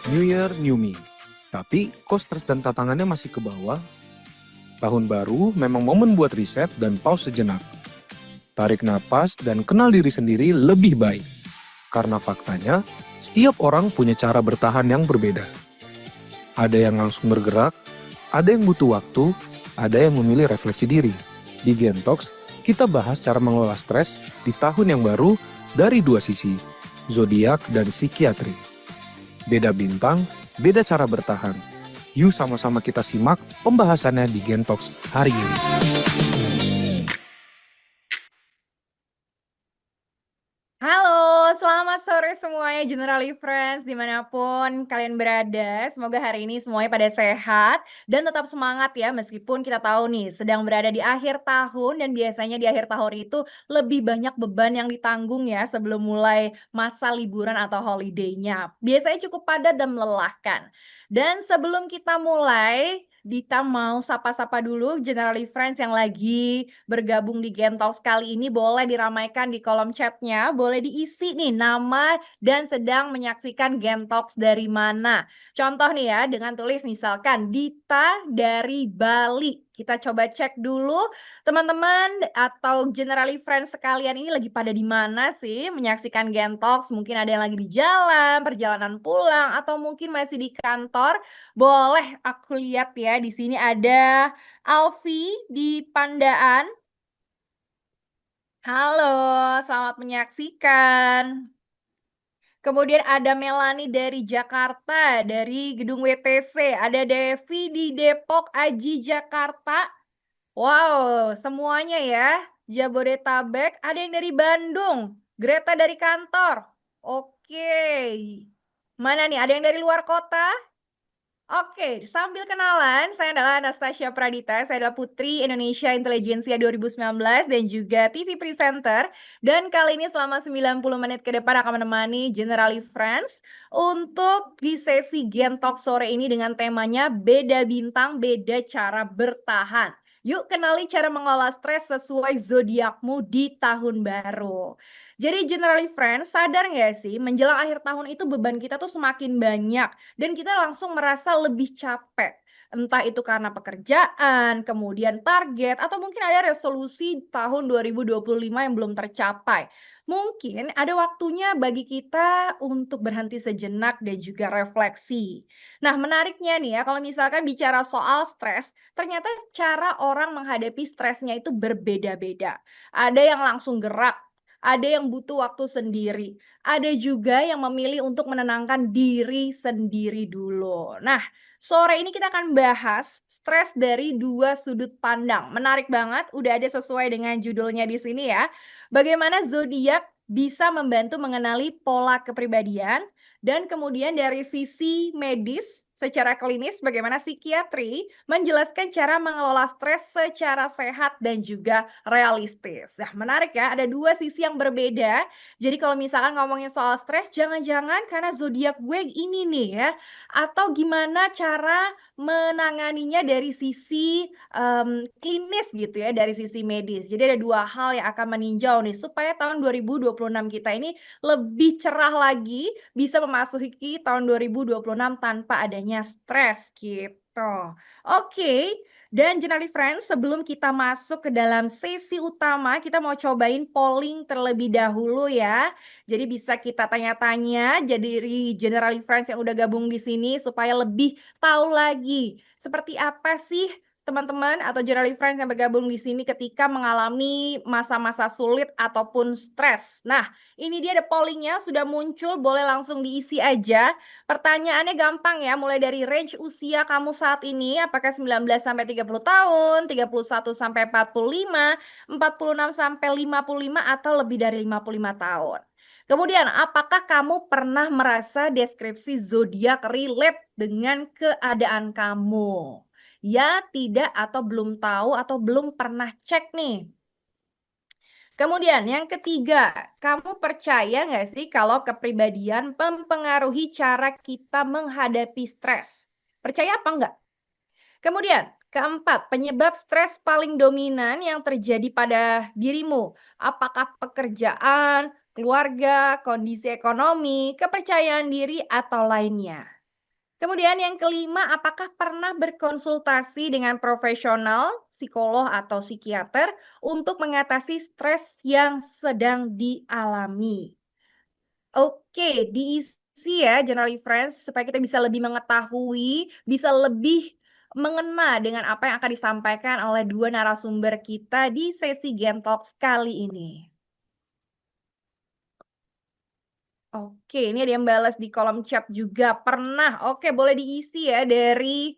New Year, New Me. Tapi kok stres dan tantangannya masih ke bawah? Tahun baru memang momen buat riset dan pause sejenak. Tarik napas dan kenal diri sendiri lebih baik. Karena faktanya, setiap orang punya cara bertahan yang berbeda. Ada yang langsung bergerak, ada yang butuh waktu, ada yang memilih refleksi diri. Di Gentox, kita bahas cara mengelola stres di tahun yang baru dari dua sisi, zodiak dan psikiatri. Beda bintang, beda cara bertahan. Yuk sama-sama kita simak pembahasannya di Gentox hari ini. Halo, selamat sore semuanya Generali Friends dimanapun kalian berada. Semoga hari ini semuanya pada sehat dan tetap semangat ya meskipun kita tahu nih sedang berada di akhir tahun dan biasanya di akhir tahun itu lebih banyak beban yang ditanggung ya sebelum mulai masa liburan atau holiday-nya. Biasanya cukup padat dan melelahkan. Dan sebelum kita mulai, Dita mau sapa-sapa dulu Generali Friends yang lagi bergabung di Gentalks kali ini boleh diramaikan di kolom chatnya, boleh diisi nih nama dan sedang menyaksikan Gentalks dari mana. Contoh nih ya, dengan tulis misalkan Dita dari Bali. Kita coba cek dulu teman-teman atau Generali Friends sekalian ini lagi pada di mana sih menyaksikan Gentalks. Mungkin ada yang lagi di jalan, perjalanan pulang, atau mungkin masih di kantor. Boleh aku lihat ya, di sini ada Alfi di Pandaan. Halo, selamat menyaksikan. Kemudian ada Melani dari Jakarta, dari Gedung WTC. Ada Devi di Depok, Aji, Jakarta. Wow, semuanya ya. Jabodetabek, ada yang dari Bandung. Greta dari kantor. Oke. Mana nih, ada yang dari luar kota? Oke, sambil kenalan, saya adalah Anastasia Pradita, saya adalah Putri Indonesia Intelijensia 2019 dan juga TV Presenter. Dan kali ini selama 90 menit ke depan akan menemani Generali Friends untuk di sesi Gen Talk sore ini dengan temanya Beda Bintang, Beda Cara Bertahan. Yuk kenali cara mengelola stres sesuai zodiakmu di tahun baru. Jadi Generali Friends, sadar nggak sih menjelang akhir tahun itu beban kita tuh semakin banyak dan kita langsung merasa lebih capek. Entah itu karena pekerjaan, kemudian target, atau mungkin ada resolusi tahun 2025 yang belum tercapai. Mungkin ada waktunya bagi kita untuk berhenti sejenak dan juga refleksi. Nah, menariknya nih ya, kalau misalkan bicara soal stres, ternyata cara orang menghadapi stresnya itu berbeda-beda. Ada yang langsung gerak, ada yang butuh waktu sendiri, ada juga yang memilih untuk menenangkan diri sendiri dulu. Nah, sore ini kita akan bahas stres dari dua sudut pandang. Menarik banget, udah ada sesuai dengan judulnya di sini ya. Bagaimana zodiak bisa membantu mengenali pola kepribadian dan kemudian dari sisi medis secara klinis bagaimana psikiatri menjelaskan cara mengelola stres secara sehat dan juga realistis. Nah, menarik ya, ada dua sisi yang berbeda. Jadi kalau misalkan ngomongin soal stres, jangan-jangan karena zodiak gue ini nih ya, atau gimana cara menanganinya dari sisi klinis gitu ya, dari sisi medis. Jadi ada dua hal yang akan meninjau nih supaya tahun 2026 kita ini lebih cerah lagi, bisa memasuki tahun 2026 tanpa adanya stres gitu. Oke, dan Generali Friends, sebelum kita masuk ke dalam sesi utama, kita mau cobain polling terlebih dahulu ya. Jadi bisa kita tanya-tanya jadi Generali Friends yang udah gabung di sini supaya lebih tahu lagi seperti apa sih teman-teman atau Generali Friends yang bergabung di sini ketika mengalami masa-masa sulit ataupun stres. Nah, ini dia ada pollingnya sudah muncul, boleh langsung diisi aja. Pertanyaannya gampang ya, mulai dari range usia kamu saat ini, apakah 19 sampai 30 tahun, 31 sampai 45, 46 sampai 55 atau lebih dari 55 tahun. Kemudian, apakah kamu pernah merasa deskripsi zodiak relate dengan keadaan kamu? Ya, tidak, atau belum tahu, atau belum pernah cek nih. Kemudian yang ketiga, kamu percaya nggak sih kalau kepribadian mempengaruhi cara kita menghadapi stres? Percaya apa enggak? Kemudian, keempat, penyebab stres paling dominan yang terjadi pada dirimu. Apakah pekerjaan, keluarga, kondisi ekonomi, kepercayaan diri, atau lainnya? Kemudian yang kelima, apakah pernah berkonsultasi dengan profesional, psikolog atau psikiater untuk mengatasi stres yang sedang dialami? Oke, diisi ya generally friends supaya kita bisa lebih mengetahui, bisa lebih mengena dengan apa yang akan disampaikan oleh dua narasumber kita di sesi Gen Talks kali ini. Oke, ini ada yang balas di kolom chat juga, pernah. Oke, boleh diisi ya dari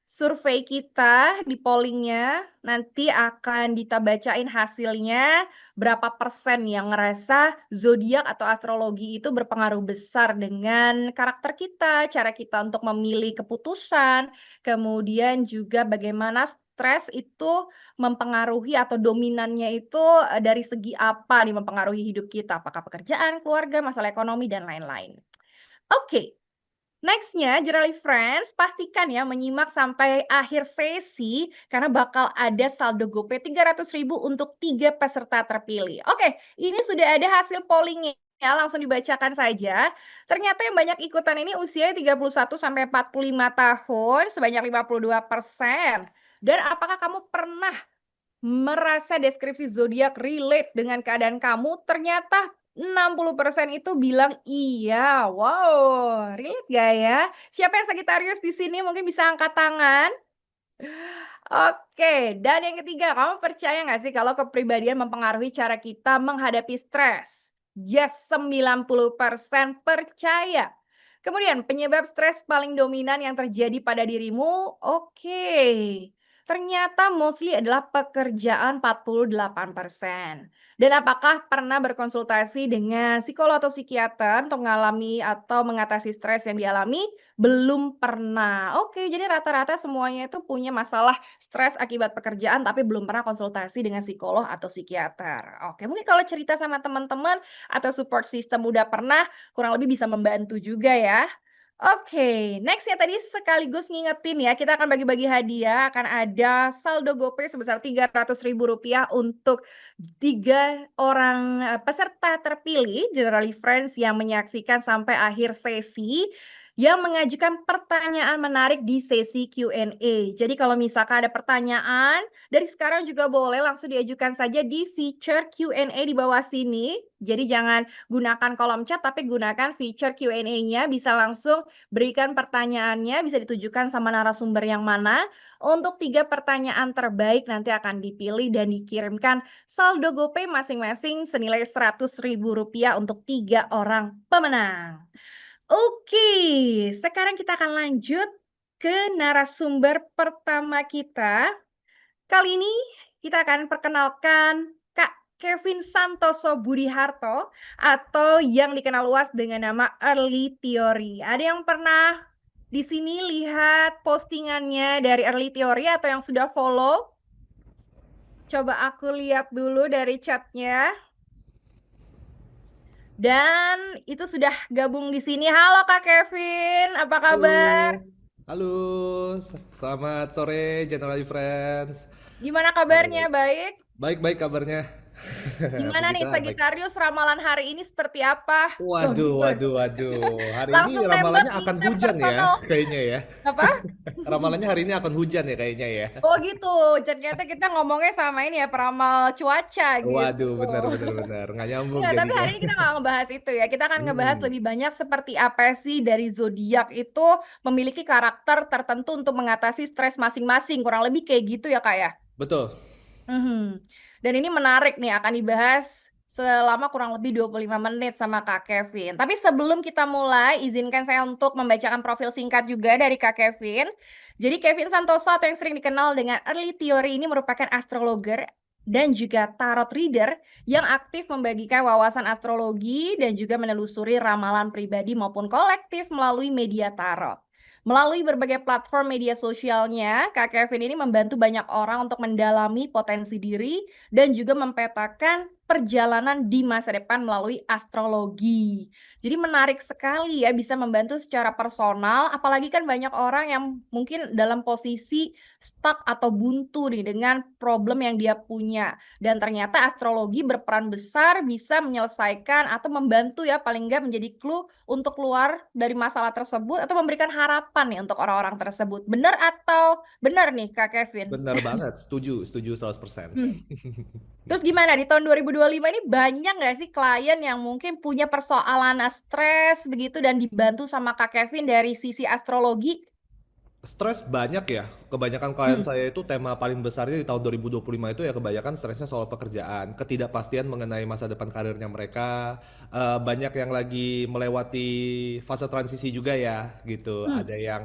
survei kita di polling-nya, nanti akan kita bacain hasilnya, berapa persen yang ngerasa zodiak atau astrologi itu berpengaruh besar dengan karakter kita, cara kita untuk memilih keputusan, kemudian juga bagaimana stres itu mempengaruhi atau dominannya itu dari segi apa nih mempengaruhi hidup kita, apakah pekerjaan, keluarga, masalah ekonomi, dan lain-lain. Oke. Nextnya, generally friends, pastikan ya menyimak sampai akhir sesi karena bakal ada saldo GoPay 300.000 untuk 3 peserta terpilih. Oke, ini sudah ada hasil pollingnya. Langsung dibacakan saja. Ternyata yang banyak ikutan ini usia 31 sampai 45 tahun, sebanyak 52%. Dan apakah kamu pernah merasa deskripsi zodiak relate dengan keadaan kamu? Ternyata 60% itu bilang iya. Wow, relate gak ya? Siapa yang Sagittarius di sini mungkin bisa angkat tangan? Oke, dan yang ketiga, kamu percaya nggak sih kalau kepribadian mempengaruhi cara kita menghadapi stres? Yes, 90% percaya. Kemudian, penyebab stres paling dominan yang terjadi pada dirimu? Oke. Ternyata mostly adalah pekerjaan 48%. Dan apakah pernah berkonsultasi dengan psikolog atau psikiater untuk mengalami atau mengatasi stres yang dialami? Belum pernah. Oke, jadi rata-rata semuanya itu punya masalah stres akibat pekerjaan, tapi belum pernah konsultasi dengan psikolog atau psikiater. Oke, mungkin kalau cerita sama teman-teman atau support system udah pernah, kurang lebih bisa membantu juga ya. Oke, next ya tadi sekaligus ngingetin ya, kita akan bagi-bagi hadiah, akan ada saldo GoPay sebesar Rp300.000 untuk 3 orang, peserta terpilih Generally Friends yang menyaksikan sampai akhir sesi, yang mengajukan pertanyaan menarik di sesi Q&A. Jadi kalau misalkan ada pertanyaan, dari sekarang juga boleh langsung diajukan saja di feature Q&A di bawah sini. Jadi jangan gunakan kolom chat, tapi gunakan feature Q&A-nya, bisa langsung berikan pertanyaannya, bisa ditujukan sama narasumber yang mana. Untuk 3 pertanyaan terbaik nanti akan dipilih dan dikirimkan saldo GoPay masing-masing senilai Rp100.000 untuk 3 orang pemenang. Oke, sekarang kita akan lanjut ke narasumber pertama kita. Kali ini kita akan perkenalkan Kak Kevin Santoso Budiharto atau yang dikenal luas dengan nama Early Theory. Ada yang pernah di sini lihat postingannya dari Early Theory atau yang sudah follow? Coba aku lihat dulu dari chatnya. Dan itu sudah gabung di sini. Halo Kak Kevin, apa kabar? Halo, halo, selamat sore Generali Friends. Gimana Baik, kabarnya? Baik? baik kabarnya. Gimana Puji nih Tuhan, baik. Sagittarius ramalan hari ini seperti apa? Oh, Waduh, gitu. waduh, waduh. Hari ini Langsung nembak ramalannya nih akan ke hujan ya, personal. kayaknya ya. Apa? Ramalannya hari ini akan hujan ya, kayaknya ya. Oh gitu. Ternyata kita ngomongnya sama ini ya peramal cuaca gitu. Waduh, benar, nggak nyambung Enggak, tapi jadinya. hari ini kita nggak ngebahas itu ya. Kita akan ngebahas Hmm, lebih banyak seperti apa sih dari zodiak itu memiliki karakter tertentu untuk mengatasi stres masing-masing. Kurang lebih kayak gitu ya, Kak ya. betul. Mhm. Dan ini menarik nih, akan dibahas selama kurang lebih 25 menit sama Kak Kevin. Tapi sebelum kita mulai, izinkan saya untuk membacakan profil singkat juga dari Kak Kevin. Jadi Kevin Santoso atau yang sering dikenal dengan Early Theory ini merupakan astrologer dan juga tarot reader yang aktif membagikan wawasan astrologi dan juga menelusuri ramalan pribadi maupun kolektif melalui media tarot. Melalui berbagai platform media sosialnya, Kak Kevin ini membantu banyak orang untuk mendalami potensi diri dan juga mempetakan perjalanan di masa depan melalui astrologi. Jadi menarik sekali ya, bisa membantu secara personal, apalagi kan banyak orang yang mungkin dalam posisi stuck atau buntu nih dengan problem yang dia punya. Dan ternyata astrologi berperan besar bisa menyelesaikan atau membantu ya, paling nggak menjadi clue untuk keluar dari masalah tersebut atau memberikan harapan nih untuk orang-orang tersebut. Benar atau benar nih Kak Kevin? Benar banget, setuju 100%. Hmm. Terus gimana di tahun 2025 ini banyak nggak sih klien yang mungkin punya persoalan stres begitu dan dibantu sama Kak Kevin dari sisi astrologi? Stres banyak ya, kebanyakan klien Hmm. saya itu tema paling besarnya di tahun 2025 itu ya kebanyakan stresnya soal pekerjaan, ketidakpastian mengenai masa depan karirnya mereka, banyak yang lagi melewati fase transisi juga ya gitu. Hmm. Ada yang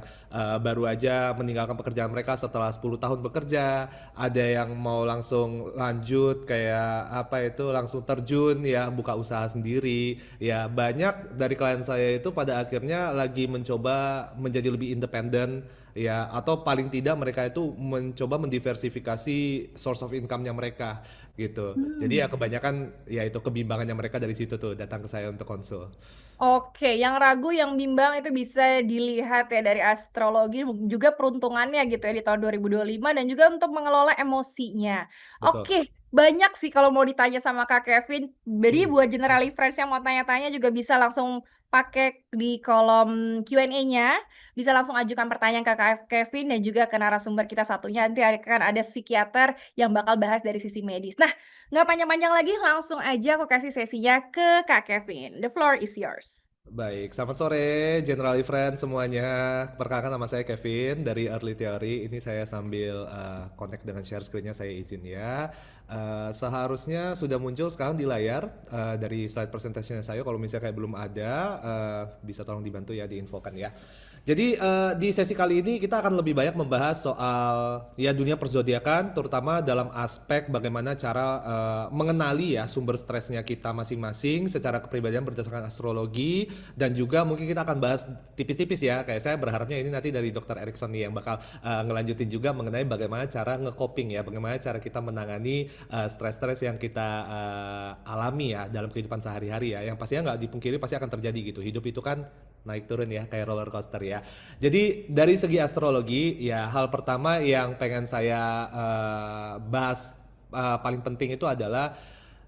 baru aja meninggalkan pekerjaan mereka setelah 10 tahun bekerja, ada yang mau langsung lanjut kayak apa itu langsung terjun ya buka usaha sendiri. Ya banyak dari klien saya itu pada akhirnya lagi mencoba menjadi lebih independen ya atau paling tidak mereka itu mencoba mendiversifikasi source of income-nya mereka gitu. Jadi ya Hmm. kebanyakan ya itu kebimbangannya mereka dari situ tuh datang ke saya untuk konsul. Oke, yang ragu, yang bimbang itu bisa dilihat ya dari astrologi, juga peruntungannya gitu ya di tahun 2025 dan juga untuk mengelola emosinya. Betul. Oke, banyak sih kalau mau ditanya sama Kak Kevin. Jadi Hmm. buat generali friends yang mau tanya-tanya juga bisa langsung pakai di kolom Q&A-nya, bisa langsung ajukan pertanyaan ke Kak Kevin dan juga ke narasumber kita satunya. Nanti akan ada psikiater yang bakal bahas dari sisi medis. Nah, nggak panjang-panjang lagi, langsung aja aku kasih sesinya ke Kak Kevin. The floor is yours. Baik, selamat sore Generali Friends semuanya. Perkenalkan nama saya Kevin dari Early Theory. Ini saya sambil connect dengan share screen-nya saya izin ya. Seharusnya sudah muncul sekarang di layar dari slide presentation saya. Kalau misalnya kayak belum ada, bisa tolong dibantu ya diinfokan ya. Jadi di sesi kali ini kita akan lebih banyak membahas soal ya dunia perzodiakan, terutama dalam aspek bagaimana cara mengenali ya sumber stresnya kita masing-masing secara kepribadian berdasarkan astrologi, dan juga mungkin kita akan bahas tipis-tipis ya. Kayak saya berharapnya ini nanti dari Dr. Erikson nih yang bakal ngelanjutin juga mengenai bagaimana cara nge-coping ya, bagaimana cara kita menangani stres-stres yang kita alami ya dalam kehidupan sehari-hari ya. Yang pastinya nggak dipungkiri pasti akan terjadi gitu. Hidup itu kan naik turun ya kayak roller coaster ya. Jadi dari segi astrologi ya hal pertama yang pengen saya bahas paling penting itu adalah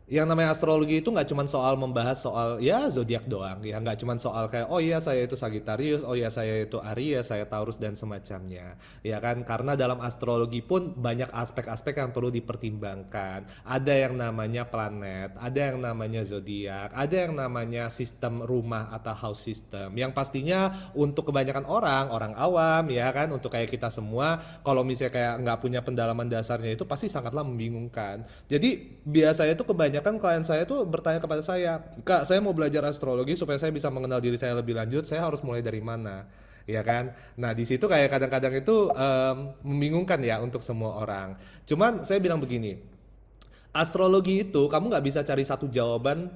yang namanya astrologi itu nggak cuma soal membahas soal ya zodiak doang ya, nggak cuma soal kayak oh iya saya itu Sagittarius, oh iya saya itu Aries, saya Taurus dan semacamnya ya kan, karena dalam astrologi pun banyak aspek-aspek yang perlu dipertimbangkan. Ada yang namanya planet, ada yang namanya zodiak, ada yang namanya sistem rumah atau house system yang pastinya untuk kebanyakan orang awam ya kan, untuk kayak kita semua kalau misalnya kayak nggak punya pendalaman dasarnya itu pasti sangatlah membingungkan. Jadi biasanya itu kebanyakan klien saya tuh bertanya kepada saya, Kak, saya mau belajar astrologi supaya saya bisa mengenal diri saya lebih lanjut, saya harus mulai dari mana? Ya kan? Nah di situ kayak kadang-kadang itu membingungkan ya untuk semua orang. Cuman saya bilang begini, astrologi itu kamu nggak bisa cari satu jawaban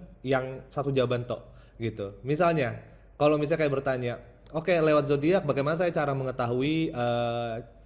tok gitu. Misalnya, kalau misalnya kayak bertanya, oke lewat zodiak bagaimana saya cara mengetahui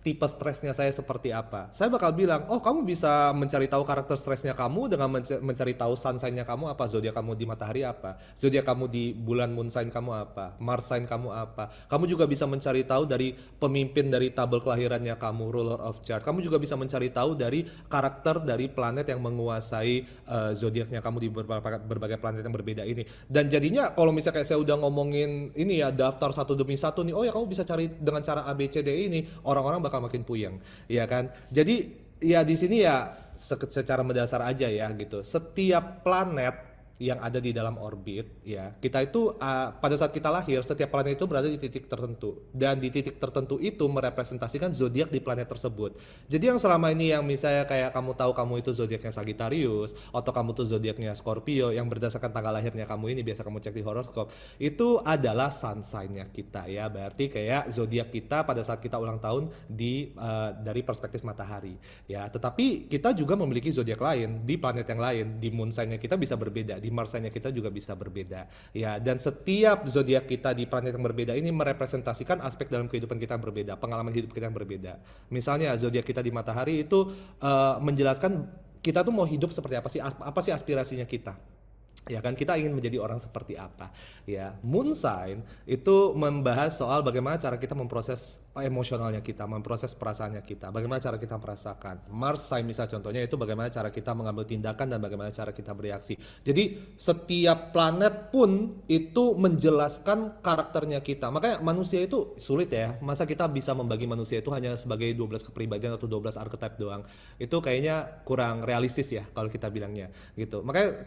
tipe stresnya saya seperti apa? Saya bakal bilang, oh kamu bisa mencari tahu karakter stresnya kamu dengan mencari tahu sun sign-nya kamu apa, zodiak kamu di matahari apa, zodiak kamu di bulan moon sign kamu apa, Mars sign kamu apa. Kamu juga bisa mencari tahu dari pemimpin dari tabel kelahirannya kamu, ruler of chart. Kamu juga bisa mencari tahu dari karakter dari planet yang menguasai zodiaknya kamu di berbagai planet yang berbeda ini. Dan jadinya kalau misalnya kayak saya udah ngomongin ini ya daftar satu demi satu nih, oh ya kamu bisa cari dengan cara A B C D ini, orang-orang bakal makin puyeng, ya kan? Jadi ya di sini ya secara mendasar aja ya gitu. Setiap planet yang ada di dalam orbit ya, kita itu pada saat kita lahir setiap planet itu berada di titik tertentu, dan di titik tertentu itu merepresentasikan zodiak di planet tersebut. Jadi yang selama ini yang misalnya kayak kamu tahu kamu itu zodiaknya Sagittarius atau kamu tuh zodiaknya Scorpio yang berdasarkan tanggal lahirnya kamu ini biasa kamu cek di horoskop, itu adalah sun sign-nya kita ya. Berarti kayak zodiak kita pada saat kita ulang tahun dari perspektif matahari ya. Tetapi kita juga memiliki zodiak lain di planet yang lain, di moon sign-nya kita bisa berbeda, di Mars sign-nya kita juga bisa berbeda. Ya, dan setiap zodiak kita di planet yang berbeda ini merepresentasikan aspek dalam kehidupan kita yang berbeda, pengalaman hidup kita yang berbeda. Misalnya zodiak kita di Matahari itu menjelaskan kita tuh mau hidup seperti apa sih aspirasinya kita. Ya kan, kita ingin menjadi orang seperti apa. Ya, moon sign itu membahas soal bagaimana cara kita memproses emosionalnya kita, memproses perasaannya kita, bagaimana cara kita merasakan. Mars sign misalnya contohnya itu bagaimana cara kita mengambil tindakan dan bagaimana cara kita bereaksi. Jadi setiap planet pun itu menjelaskan karakternya kita. Makanya manusia itu sulit ya. Masa kita bisa membagi manusia itu hanya sebagai 12 kepribadian atau 12 archetype doang. Itu kayaknya kurang realistis ya kalau kita bilangnya gitu. Makanya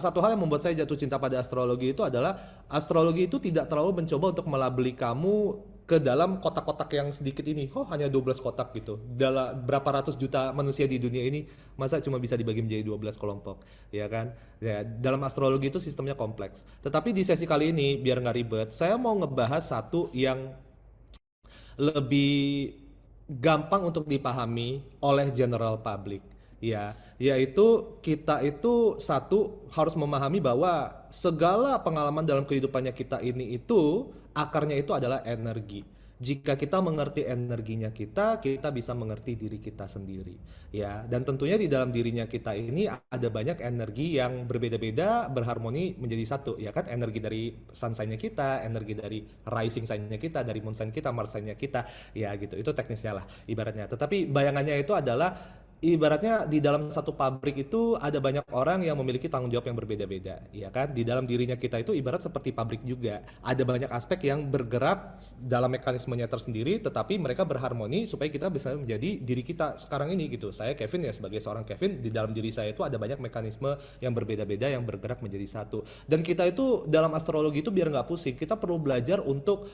satu hal yang membuat saya jatuh cinta pada astrologi itu adalah astrologi itu tidak terlalu mencoba untuk melabeli kamu ke dalam kotak-kotak yang sedikit ini. Oh, hanya 12 kotak gitu. Dalam berapa ratus juta manusia di dunia ini, masa cuma bisa dibagi menjadi 12 kelompok, ya kan? Ya, dalam astrologi itu sistemnya kompleks. Tetapi di sesi kali ini, biar nggak ribet, saya mau ngebahas satu yang lebih gampang untuk dipahami oleh general public. Ya, yaitu kita itu satu harus memahami bahwa segala pengalaman dalam kehidupannya kita ini itu akarnya itu adalah energi. Jika kita mengerti energinya kita bisa mengerti diri kita sendiri. Ya, dan tentunya di dalam dirinya kita ini ada banyak energi yang berbeda-beda berharmoni menjadi satu, ya kan? Energi dari sun sign-nya kita, energi dari rising sign-nya kita, dari moon sign kita, Mars sign-nya kita, ya gitu. Itu teknisnya lah ibaratnya. Tetapi bayangannya itu adalah ibaratnya di dalam satu pabrik itu ada banyak orang yang memiliki tanggung jawab yang berbeda-beda, ya kan? Di dalam dirinya kita itu ibarat seperti pabrik juga. Ada banyak aspek yang bergerak dalam mekanismenya tersendiri, tetapi mereka berharmoni supaya kita bisa menjadi diri kita sekarang ini gitu. Saya Kevin ya, sebagai seorang Kevin, di dalam diri saya itu ada banyak mekanisme yang berbeda-beda yang bergerak menjadi satu. Dan kita itu dalam astrologi itu biar nggak pusing, kita perlu belajar untuk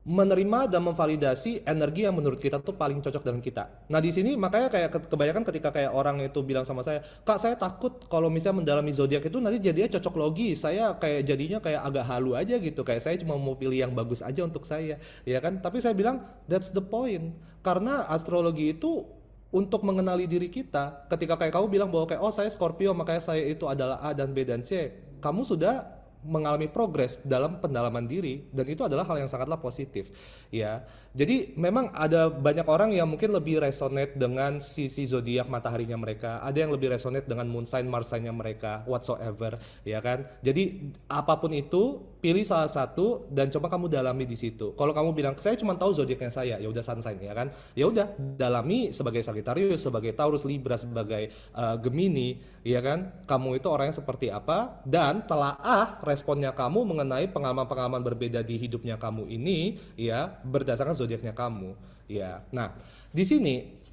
menerima dan memvalidasi energi yang menurut kita tuh paling cocok dengan kita. Nah di sini makanya kayak kebanyakan ketika kayak orang itu bilang sama saya, Kak saya takut kalau misalnya mendalami zodiak itu nanti jadinya cocok logi, saya kayak jadinya kayak agak halu aja gitu, kayak saya cuma mau pilih yang bagus aja untuk saya, ya kan? Tapi saya bilang that's the point, karena astrologi itu untuk mengenali diri kita. Ketika kayak kamu bilang bahwa kayak oh saya Scorpio makanya saya itu adalah A dan B dan C, kamu sudah mengalami progres dalam pendalaman diri, dan itu adalah hal yang sangatlah positif ya. Jadi memang ada banyak orang yang mungkin lebih resonate dengan sisi zodiak mataharinya mereka, ada yang lebih resonate dengan moon sign, Mars sign-nya mereka, whatsoever, ya kan. Jadi apapun itu, pilih salah satu dan coba kamu dalami di situ. Kalau kamu bilang saya cuma tahu zodiaknya saya, ya udah sun sign, ya kan. Ya udah dalami sebagai Sagittarius, sebagai Taurus, Libra, sebagai Gemini, ya kan. Kamu itu orangnya seperti apa, dan telaah responnya kamu mengenai pengalaman-pengalaman berbeda di hidupnya kamu ini, ya berdasarkan zodiaknya kamu, ya. Nah di sini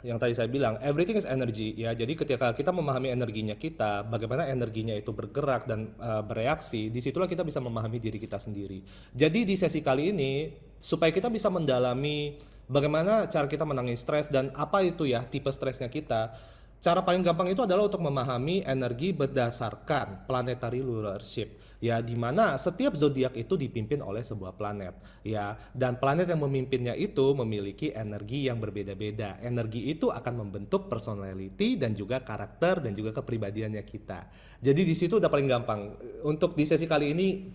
yang tadi saya bilang everything is energy, ya. Jadi ketika kita memahami energinya kita, bagaimana energinya itu bergerak dan bereaksi, disitulah kita bisa memahami diri kita sendiri. Jadi di sesi kali ini supaya kita bisa mendalami bagaimana cara kita menangani stres dan apa itu ya tipe stresnya kita. Cara paling gampang itu adalah untuk memahami energi berdasarkan planetary rulership, ya, di mana setiap zodiak itu dipimpin oleh sebuah planet, ya, dan planet yang memimpinnya itu memiliki energi yang berbeda-beda. Energi itu akan membentuk personality dan juga karakter dan juga kepribadiannya kita. Jadi di situ udah paling gampang. Untuk di sesi kali ini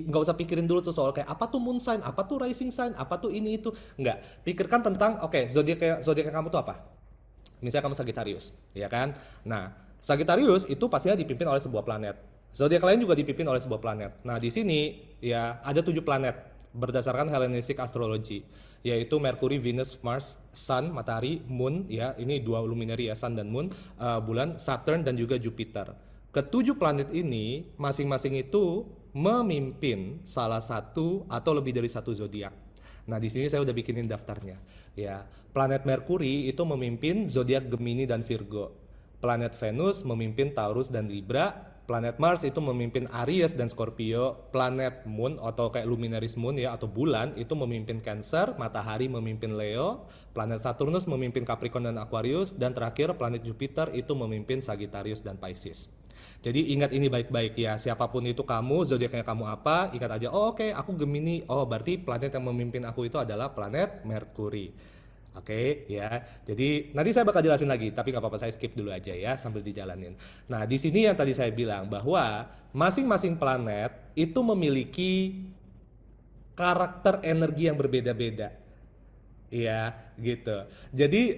nggak usah pikirin dulu tuh soal kayak apa tuh moon sign, apa tuh rising sign, apa tuh ini itu, nggak. Pikirkan tentang oke, zodiak kamu tuh apa? Misalnya kamu Sagittarius, ya kan? Nah, Sagittarius itu pastinya dipimpin oleh sebuah planet. Zodiak lain juga dipimpin oleh sebuah planet. Nah, di sini ya ada 7 planet berdasarkan Hellenistic astrology, yaitu Mercury, Venus, Mars, Sun, Matahari, Moon, ya ini 2 luminary ya, Sun dan Moon, bulan, Saturn dan juga Jupiter. Ketujuh planet ini masing-masing itu memimpin salah satu atau lebih dari satu zodiak. Nah, di sini saya udah bikinin daftarnya. Ya, planet Mercury itu memimpin zodiak Gemini dan Virgo. Planet Venus memimpin Taurus dan Libra. Planet Mars itu memimpin Aries dan Scorpio. Planet Moon atau kayak luminaris Moon ya atau bulan itu memimpin Cancer. Matahari memimpin Leo. Planet Saturnus memimpin Capricorn dan Aquarius. Dan terakhir planet Jupiter itu memimpin Sagittarius dan Pisces. Jadi ingat ini baik-baik ya, siapapun itu kamu, zodiaknya kamu apa, ingat aja, oh oke, aku Gemini, oh berarti planet yang memimpin aku itu adalah planet Mercury. Oke, ya. Jadi nanti saya bakal jelasin lagi, tapi nggak apa-apa saya skip dulu aja ya sambil dijalanin. Nah, di sini yang tadi saya bilang bahwa masing-masing planet itu memiliki karakter energi yang berbeda-beda. Iya, gitu. Jadi,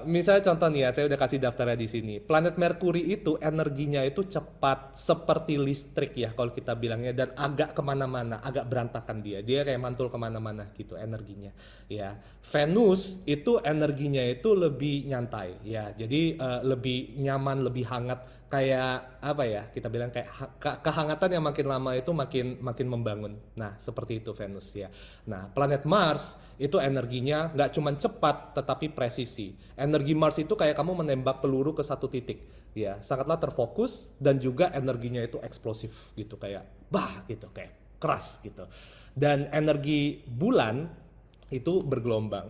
misalnya contoh nih ya, saya udah kasih daftarnya di sini. Planet Merkuri itu energinya itu cepat seperti listrik ya, kalau kita bilangnya, dan agak kemana-mana, agak berantakan dia. Dia kayak mantul kemana-mana gitu energinya. Ya, Venus itu energinya itu lebih nyantai ya. Jadi lebih nyaman, lebih hangat. Kayak apa ya? Kita bilang kayak kehangatan yang makin lama itu makin makin membangun. Nah, seperti itu Venus ya. Nah, planet Mars itu energinya nggak cuma cepat tetapi presisi. Energi Mars itu kayak kamu menembak peluru ke satu titik, ya sangatlah terfokus dan juga energinya itu eksplosif gitu kayak bah gitu kayak keras gitu. Dan energi bulan itu bergelombang,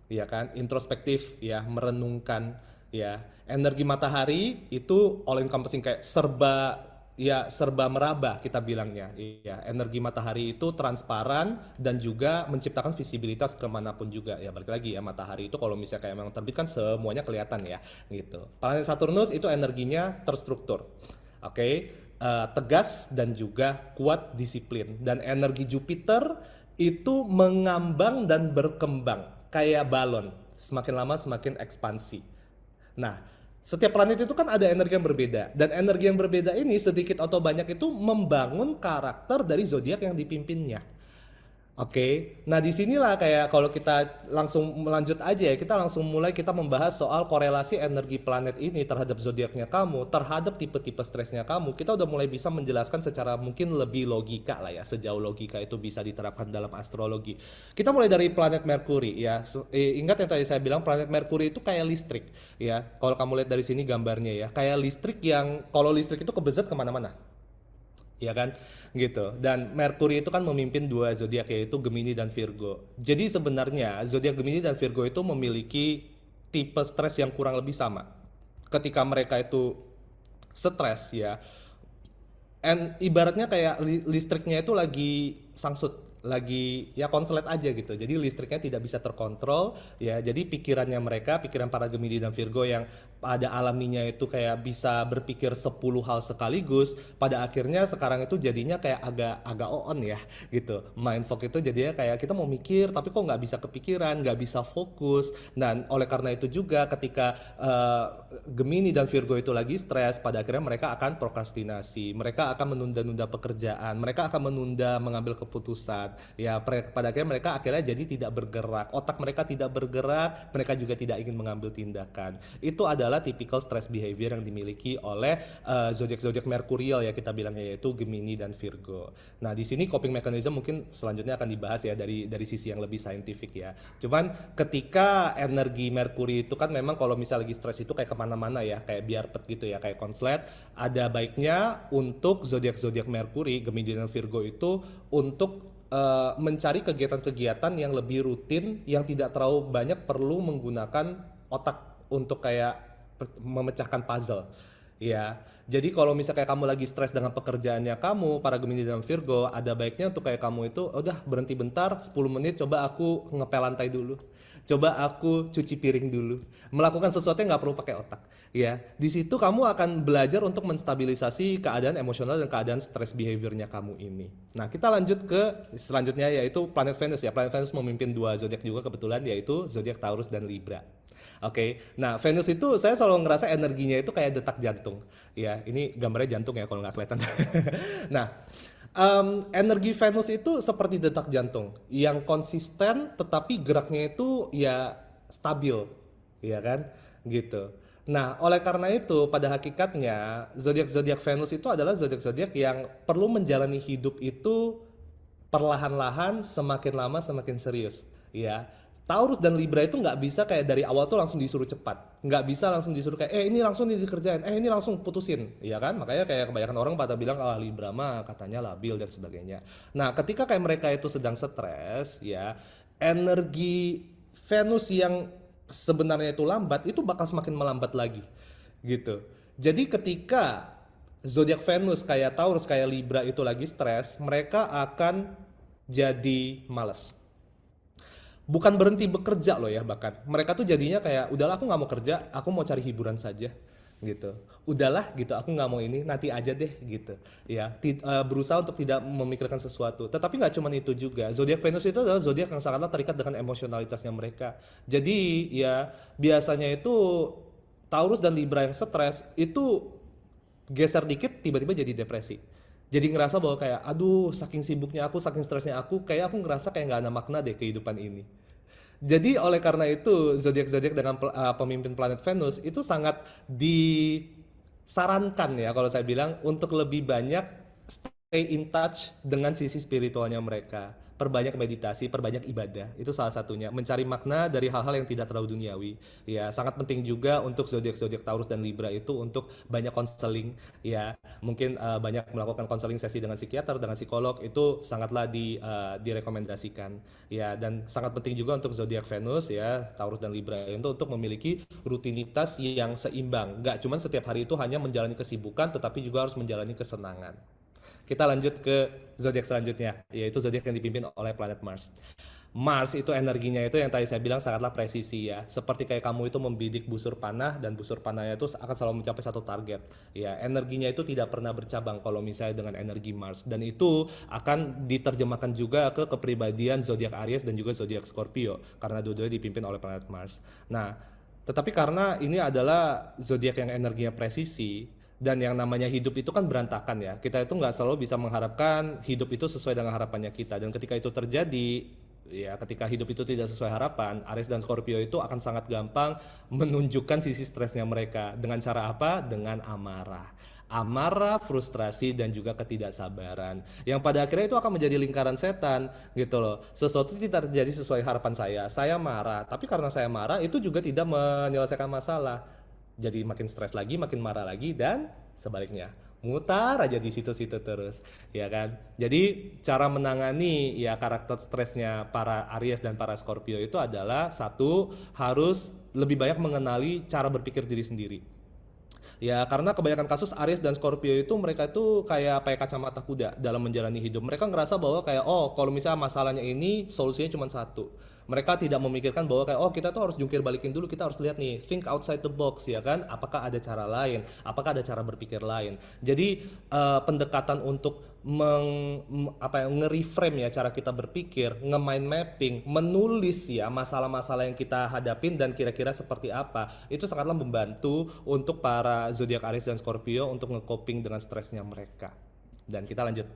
ya kan, introspektif ya, merenungkan ya. Energi matahari itu all encompassing kayak serba ya serba meraba kita bilangnya. Iya, energi matahari itu transparan dan juga menciptakan visibilitas kemanapun juga. Ya balik lagi ya, matahari itu kalau misalnya kayak memang terbit kan semuanya kelihatan ya gitu. Planet Saturnus itu energinya terstruktur. Oke, tegas dan juga kuat disiplin. Dan energi Jupiter itu mengambang dan berkembang kayak balon. Semakin lama semakin ekspansi. Nah, setiap planet itu kan ada energi yang berbeda, dan energi yang berbeda ini sedikit atau banyak itu membangun karakter dari zodiak yang dipimpinnya. Oke, nah disinilah kayak kalau kita langsung melanjut aja ya, kita langsung mulai kita membahas soal korelasi energi planet ini terhadap zodiaknya kamu, terhadap tipe-tipe stresnya kamu. Kita udah mulai bisa menjelaskan secara mungkin lebih logika lah ya, sejauh logika itu bisa diterapkan dalam astrologi. Kita mulai dari planet Merkuri ya. Ingat yang tadi saya bilang planet Merkuri itu kayak listrik ya. Kalau kamu lihat dari sini gambarnya ya, kayak listrik yang kalau listrik itu kebeset kemana-mana, ya kan gitu. Dan Merkuri itu kan memimpin dua zodiak yaitu Gemini dan Virgo. Jadi sebenarnya zodiak Gemini dan Virgo itu memiliki tipe stres yang kurang lebih sama. Ketika mereka itu stres ya, ibaratnya kayak listriknya itu lagi sangsut, lagi ya konslet aja gitu. Jadi listriknya tidak bisa terkontrol ya. Jadi pikirannya mereka, pikiran para Gemini dan Virgo yang pada alaminya itu kayak bisa berpikir 10 hal sekaligus, pada akhirnya sekarang itu jadinya kayak agak on ya gitu. Mind fog itu jadinya kayak kita mau mikir tapi kok nggak bisa kepikiran, nggak bisa fokus. Dan oleh karena itu juga ketika Gemini dan Virgo itu lagi stres, pada akhirnya mereka akan prokrastinasi, mereka akan menunda-nunda pekerjaan, mereka akan menunda mengambil keputusan. Ya, pada akhirnya mereka jadi tidak bergerak, otak mereka tidak bergerak, mereka juga tidak ingin mengambil tindakan. Itu adalah typical stress behavior yang dimiliki oleh zodiak-zodiak merkurial ya kita bilangnya, yaitu Gemini dan Virgo. Nah, di sini coping mechanism mungkin selanjutnya akan dibahas ya dari sisi yang lebih saintifik ya. Cuman ketika energi Merkuri itu kan memang kalau misalnya lagi stres itu kayak kemana-mana ya, kayak biarpet gitu ya, kayak konslet. Ada baiknya untuk zodiak-zodiak Merkuri, Gemini dan Virgo itu untuk mencari kegiatan-kegiatan yang lebih rutin, yang tidak terlalu banyak perlu menggunakan otak untuk kayak memecahkan puzzle. Ya, jadi kalau misalnya kayak kamu lagi stres dengan pekerjaannya kamu, para Gemini dan Virgo, ada baiknya untuk kayak kamu itu, udah berhenti bentar, 10 menit, coba aku ngepel lantai dulu. Coba aku cuci piring dulu. Melakukan sesuatu yang nggak perlu pakai otak. Ya, di situ kamu akan belajar untuk menstabilisasi keadaan emosional dan keadaan stres behaviornya kamu ini. Nah, kita lanjut ke selanjutnya yaitu planet Venus ya. Planet Venus memimpin dua zodiak juga kebetulan, yaitu zodiak Taurus dan Libra. Oke, nah Venus itu saya selalu ngerasa energinya itu kayak detak jantung. Ya, ini gambarnya jantung ya kalau nggak kelihatan. Nah, energi Venus itu seperti detak jantung yang konsisten tetapi geraknya itu ya stabil, ya kan? Gitu. Nah, oleh karena itu pada hakikatnya zodiak-zodiak Venus itu adalah zodiak-zodiak yang perlu menjalani hidup itu perlahan-lahan, semakin lama semakin serius, ya. Taurus dan Libra itu nggak bisa kayak dari awal tuh langsung disuruh cepat, nggak bisa langsung disuruh kayak ini langsung dikerjain, ini langsung putusin, ya kan? Makanya kayak kebanyakan orang pada bilang Libra mah katanya labil dan sebagainya. Nah, ketika kayak mereka itu sedang stres, ya energi Venus yang sebenarnya itu lambat itu bakal semakin melambat lagi, gitu. Jadi ketika zodiak Venus kayak Taurus kayak Libra itu lagi stres, mereka akan jadi malas. bukan berhenti bekerja loh ya, bahkan mereka tuh jadinya kayak udahlah aku nggak mau kerja, aku mau cari hiburan saja gitu. Udahlah gitu, aku nggak mau ini, nanti aja deh gitu. Ya, berusaha untuk tidak memikirkan sesuatu. Tetapi nggak cuma itu juga. Zodiak Venus itu adalah zodiak yang sangatlah terikat dengan emosionalitasnya mereka. Jadi ya biasanya itu Taurus dan Libra yang stres itu geser dikit tiba-tiba jadi depresi. Jadi ngerasa bahwa kayak aduh saking sibuknya aku, saking stresnya aku, kayak aku ngerasa kayak nggak ada makna deh kehidupan ini. Jadi oleh karena itu zodiak-zodiak dengan pemimpin planet Venus itu sangat disarankan ya kalau saya bilang untuk lebih banyak stay in touch dengan sisi spiritualnya mereka. Perbanyak meditasi, perbanyak ibadah. Itu salah satunya. Mencari makna dari hal-hal yang tidak terlalu duniawi. Ya, sangat penting juga untuk zodiak-zodiak Taurus dan Libra itu untuk banyak konseling. Ya, mungkin banyak melakukan konseling sesi dengan psikiater, dengan psikolog itu sangatlah direkomendasikan. Ya, dan sangat penting juga untuk zodiak Venus ya, Taurus dan Libra itu untuk memiliki rutinitas yang seimbang. Nggak cuma setiap hari itu hanya menjalani kesibukan, tetapi juga harus menjalani kesenangan. Kita lanjut ke zodiak selanjutnya, yaitu zodiak yang dipimpin oleh planet Mars. Mars itu energinya itu yang tadi saya bilang sangatlah presisi ya. Seperti kayak kamu itu membidik busur panah dan busur panahnya itu akan selalu mencapai satu target. Ya, energinya itu tidak pernah bercabang kalau misalnya dengan energi Mars dan itu akan diterjemahkan juga ke kepribadian zodiak Aries dan juga zodiak Scorpio karena dua-duanya dipimpin oleh planet Mars. Nah, tetapi karena ini adalah zodiak yang energinya presisi dan yang namanya hidup itu kan berantakan ya. Kita itu nggak selalu bisa mengharapkan hidup itu sesuai dengan harapannya kita. Dan ketika itu terjadi, ya ketika hidup itu tidak sesuai harapan, Aries dan Scorpio itu akan sangat gampang menunjukkan sisi stresnya mereka. Dengan cara apa? Dengan amarah. Amarah, frustrasi, dan juga ketidaksabaran. Yang pada akhirnya itu akan menjadi lingkaran setan gitu loh. Sesuatu tidak terjadi sesuai harapan saya marah. Tapi karena saya marah, itu juga tidak menyelesaikan masalah. Jadi makin stres lagi, makin marah lagi, dan sebaliknya mutar aja di situ-situ terus, ya kan? Jadi cara menangani ya karakter stresnya para Aries dan para Scorpio itu adalah satu, harus lebih banyak mengenali cara berpikir diri sendiri. Ya, karena kebanyakan kasus Aries dan Scorpio itu mereka itu kayak pakai kacamata kuda dalam menjalani hidup. Mereka ngerasa bahwa kayak oh, kalau misalnya masalahnya ini solusinya cuma satu. Mereka tidak memikirkan bahwa kayak oh, kita tuh harus jungkir balikin dulu, kita harus lihat nih, think outside the box ya kan? Apakah ada cara lain? Apakah ada cara berpikir lain? Jadi pendekatan untuk nge-reframe ya cara kita berpikir, nge-mind mapping, menulis ya masalah-masalah yang kita hadapin dan kira-kira seperti apa. Itu sangatlah membantu untuk para zodiak Aries dan Scorpio untuk nge-coping dengan stresnya mereka. Dan kita lanjut.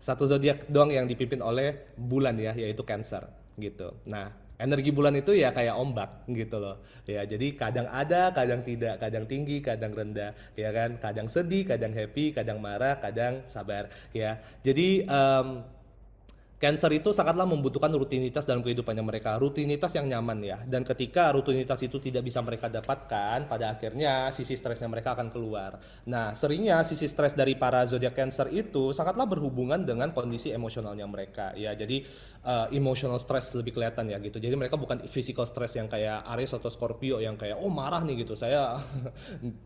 Satu zodiak doang yang dipimpin oleh bulan ya, yaitu Cancer gitu. Nah, energi bulan itu ya kayak ombak gitu loh. Ya, jadi kadang ada, kadang tidak, kadang tinggi, kadang rendah, ya kan? Kadang sedih, kadang happy, kadang marah, kadang sabar, ya. Jadi Cancer itu sangatlah membutuhkan rutinitas dalam kehidupannya mereka, rutinitas yang nyaman ya. Dan ketika rutinitas itu tidak bisa mereka dapatkan, pada akhirnya sisi stresnya mereka akan keluar. Nah, seringnya sisi stres dari para zodiak Cancer itu sangatlah berhubungan dengan kondisi emosionalnya mereka. Ya, jadi emotional stress lebih kelihatan ya gitu. Jadi mereka bukan physical stress yang kayak Aries atau Scorpio yang kayak oh marah nih gitu, saya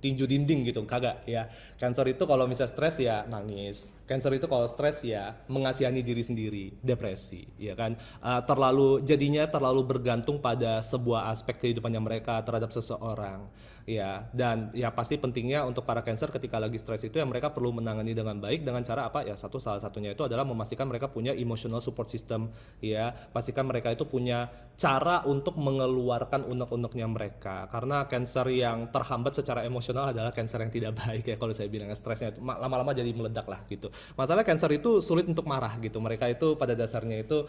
tinju dinding gitu, kagak ya. Cancer itu kalau misalnya stres ya nangis. Cancer itu kalau stres ya mengasihani diri sendiri, depresi, ya kan? Jadinya terlalu bergantung pada sebuah aspek kehidupannya mereka terhadap seseorang, ya. Dan ya pasti pentingnya untuk para Cancer ketika lagi stres itu ya mereka perlu menangani dengan baik dengan cara apa? Ya salah satunya itu adalah memastikan mereka punya emotional support system, ya. Pastikan mereka itu punya cara untuk mengeluarkan unek-uneknya mereka. Karena Cancer yang terhambat secara emosional adalah Cancer yang tidak baik ya kalau saya bilang, stresnya lama-lama jadi meledak lah gitu. Masalah Cancer itu sulit untuk marah gitu. Mereka itu pada dasarnya itu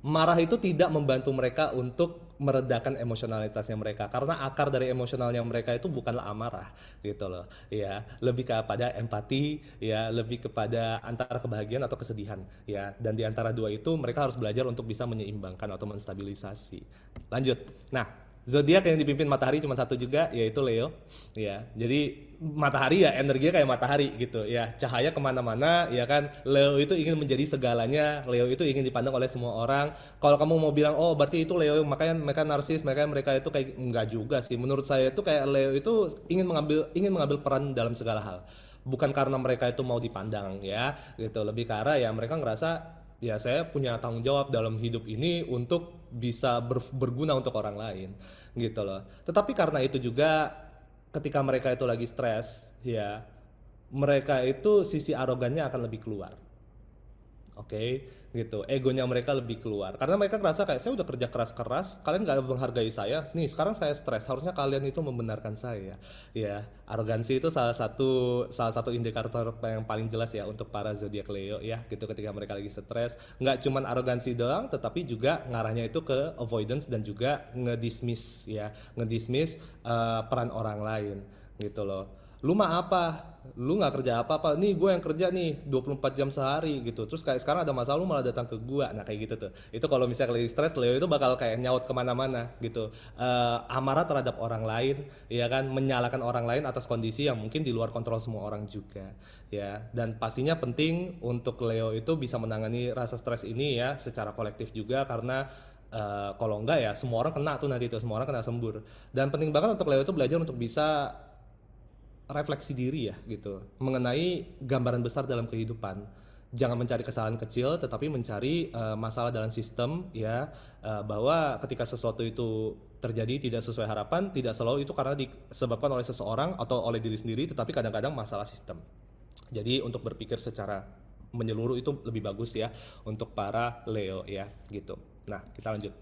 marah itu tidak membantu mereka untuk meredakan emosionalitasnya mereka karena akar dari emosionalnya mereka itu bukanlah amarah gitu loh ya, lebih kepada empati ya, lebih kepada antara kebahagiaan atau kesedihan ya, dan di antara dua itu mereka harus belajar untuk bisa menyeimbangkan atau menstabilisasi. Lanjut. Nah, zodiak yang dipimpin matahari cuma satu juga, yaitu Leo ya. Jadi matahari ya energinya kayak matahari gitu ya, cahaya kemana-mana ya kan. Leo itu ingin menjadi segalanya, Leo itu ingin dipandang oleh semua orang. Kalau kamu mau bilang oh berarti itu Leo makanya mereka narsis, mereka itu kayak enggak juga sih. Menurut saya itu kayak Leo itu ingin mengambil peran dalam segala hal, bukan karena mereka itu mau dipandang ya gitu, lebih ke arah ya mereka ngerasa ya saya punya tanggung jawab dalam hidup ini untuk bisa berguna untuk orang lain gitu loh. Tetapi karena itu juga ketika mereka itu lagi stres, ya mereka itu sisi arogannya akan lebih keluar. Oke, gitu. Egonya mereka lebih keluar. Karena mereka ngerasa kayak saya udah kerja keras-keras, kalian nggak menghargai saya. Nih, sekarang saya stres, harusnya kalian itu membenarkan saya. Ya, arogansi itu salah satu indikator yang paling jelas ya untuk para zodiak Leo ya, gitu ketika mereka lagi stres. Nggak cuman arogansi doang, tetapi juga ngarahnya itu ke avoidance dan juga ngedismiss ya, ngedismiss peran orang lain gitu loh. Lu mah apa? Lu nggak kerja apa-apa. Nih gue yang kerja nih 24 jam sehari gitu. Terus kayak sekarang ada masalah lu malah datang ke gua. Nah kayak gitu tuh. Itu kalau misalnya lagi stres, Leo itu bakal kayak nyaut kemana-mana gitu. Amarah terhadap orang lain, ya kan, menyalahkan orang lain atas kondisi yang mungkin di luar kontrol semua orang juga, ya. Dan pastinya penting untuk Leo itu bisa menangani rasa stres ini ya secara kolektif juga karena kalau enggak ya semua orang kena tuh nanti tuh, semua orang kena sembur. Dan penting banget untuk Leo itu belajar untuk bisa refleksi diri ya gitu mengenai gambaran besar dalam kehidupan. Jangan mencari kesalahan kecil tetapi mencari masalah dalam sistem ya, bahwa ketika sesuatu itu terjadi tidak sesuai harapan tidak selalu itu karena disebabkan oleh seseorang atau oleh diri sendiri, tetapi kadang-kadang masalah sistem. Jadi untuk berpikir secara menyeluruh itu lebih bagus ya untuk para Leo ya gitu. Nah, kita lanjut.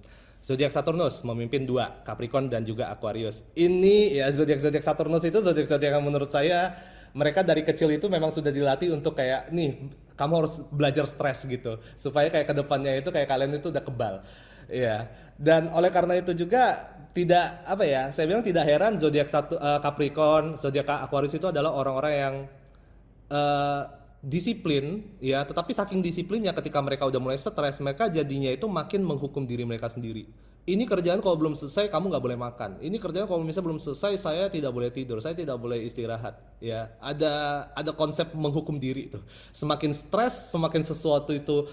Zodiak Saturnus memimpin 2, Capricorn dan juga Aquarius. Ini ya zodiak-zodiak Saturnus itu zodiak-zodiak yang menurut saya mereka dari kecil itu memang sudah dilatih untuk kayak nih kamu harus belajar stres gitu supaya kayak kedepannya itu kayak kalian itu udah kebal. Iya. Dan oleh karena itu juga tidak apa ya, saya bilang tidak heran zodiak Capricorn, zodiak Aquarius itu adalah orang-orang yang eh, disiplin ya, tetapi saking disiplinnya ketika mereka udah mulai stres mereka jadinya itu makin menghukum diri mereka sendiri. Ini kerjaan kalau belum selesai kamu nggak boleh makan, ini kerjaan kalau misalnya belum selesai saya tidak boleh tidur, saya tidak boleh istirahat ya. Ada konsep menghukum diri tuh. Semakin stres, semakin sesuatu itu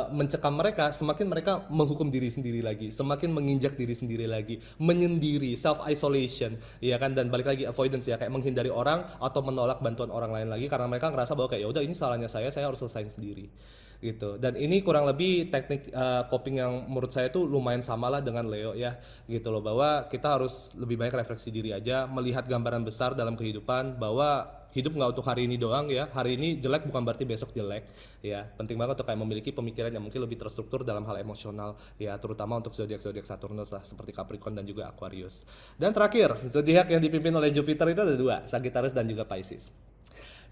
mencekam mereka, semakin mereka menghukum diri sendiri lagi, semakin menginjak diri sendiri lagi, menyendiri, self isolation ya kan. Dan balik lagi avoidance ya, kayak menghindari orang atau menolak bantuan orang lain lagi karena mereka ngerasa bahwa kayak ya udah ini salahnya saya harus selesaiin sendiri gitu. Dan ini kurang lebih teknik coping yang menurut saya tuh lumayan samalah dengan Leo ya gitu loh, bahwa kita harus lebih banyak refleksi diri aja, melihat gambaran besar dalam kehidupan bahwa hidup nggak untuk hari ini doang ya, hari ini jelek bukan berarti besok jelek ya. Penting banget untuk kayak memiliki pemikiran yang mungkin lebih terstruktur dalam hal emosional ya, terutama untuk zodiak-zodiak Saturnus lah seperti Capricorn dan juga Aquarius. Dan terakhir zodiak yang dipimpin oleh Jupiter itu ada 2, Sagittarius dan juga Pisces.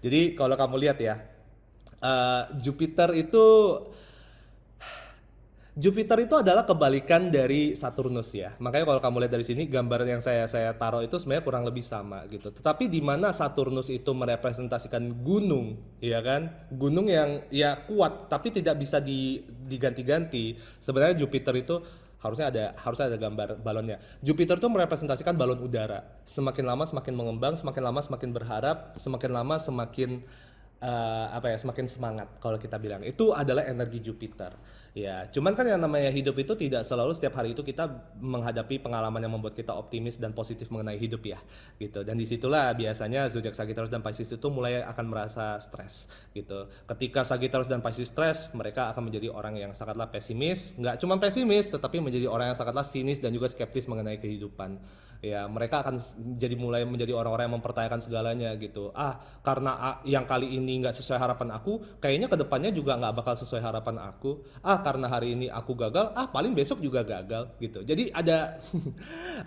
Jadi kalau kamu lihat ya, Jupiter itu adalah kebalikan dari Saturnus ya. Makanya kalau kamu lihat dari sini gambar yang saya taruh itu sebenarnya kurang lebih sama gitu. Tetapi di mana Saturnus itu merepresentasikan gunung, ya kan? Gunung yang ya kuat tapi tidak bisa diganti-ganti. Sebenarnya Jupiter itu harusnya ada gambar balonnya. Jupiter itu merepresentasikan balon udara. Semakin lama semakin mengembang, semakin lama semakin berharap, semakin lama semakin semakin semangat kalau kita bilang. Itu adalah energi Jupiter. Ya, cuman kan yang namanya hidup itu tidak selalu setiap hari itu kita menghadapi pengalaman yang membuat kita optimis dan positif mengenai hidup ya, gitu. Dan disitulah biasanya zodiak Sagittarius dan Pisces itu mulai akan merasa stres, gitu. Ketika Sagittarius dan Pisces stres, mereka akan menjadi orang yang sangatlah pesimis, nggak cuma pesimis, tetapi menjadi orang yang sangatlah sinis dan juga skeptis mengenai kehidupan. Ya, mereka akan mulai menjadi orang-orang yang mempertanyakan segalanya gitu. Karena yang kali ini nggak sesuai harapan aku, kayaknya kedepannya juga nggak bakal sesuai harapan aku. Karena hari ini aku gagal, paling besok juga gagal gitu. Jadi ada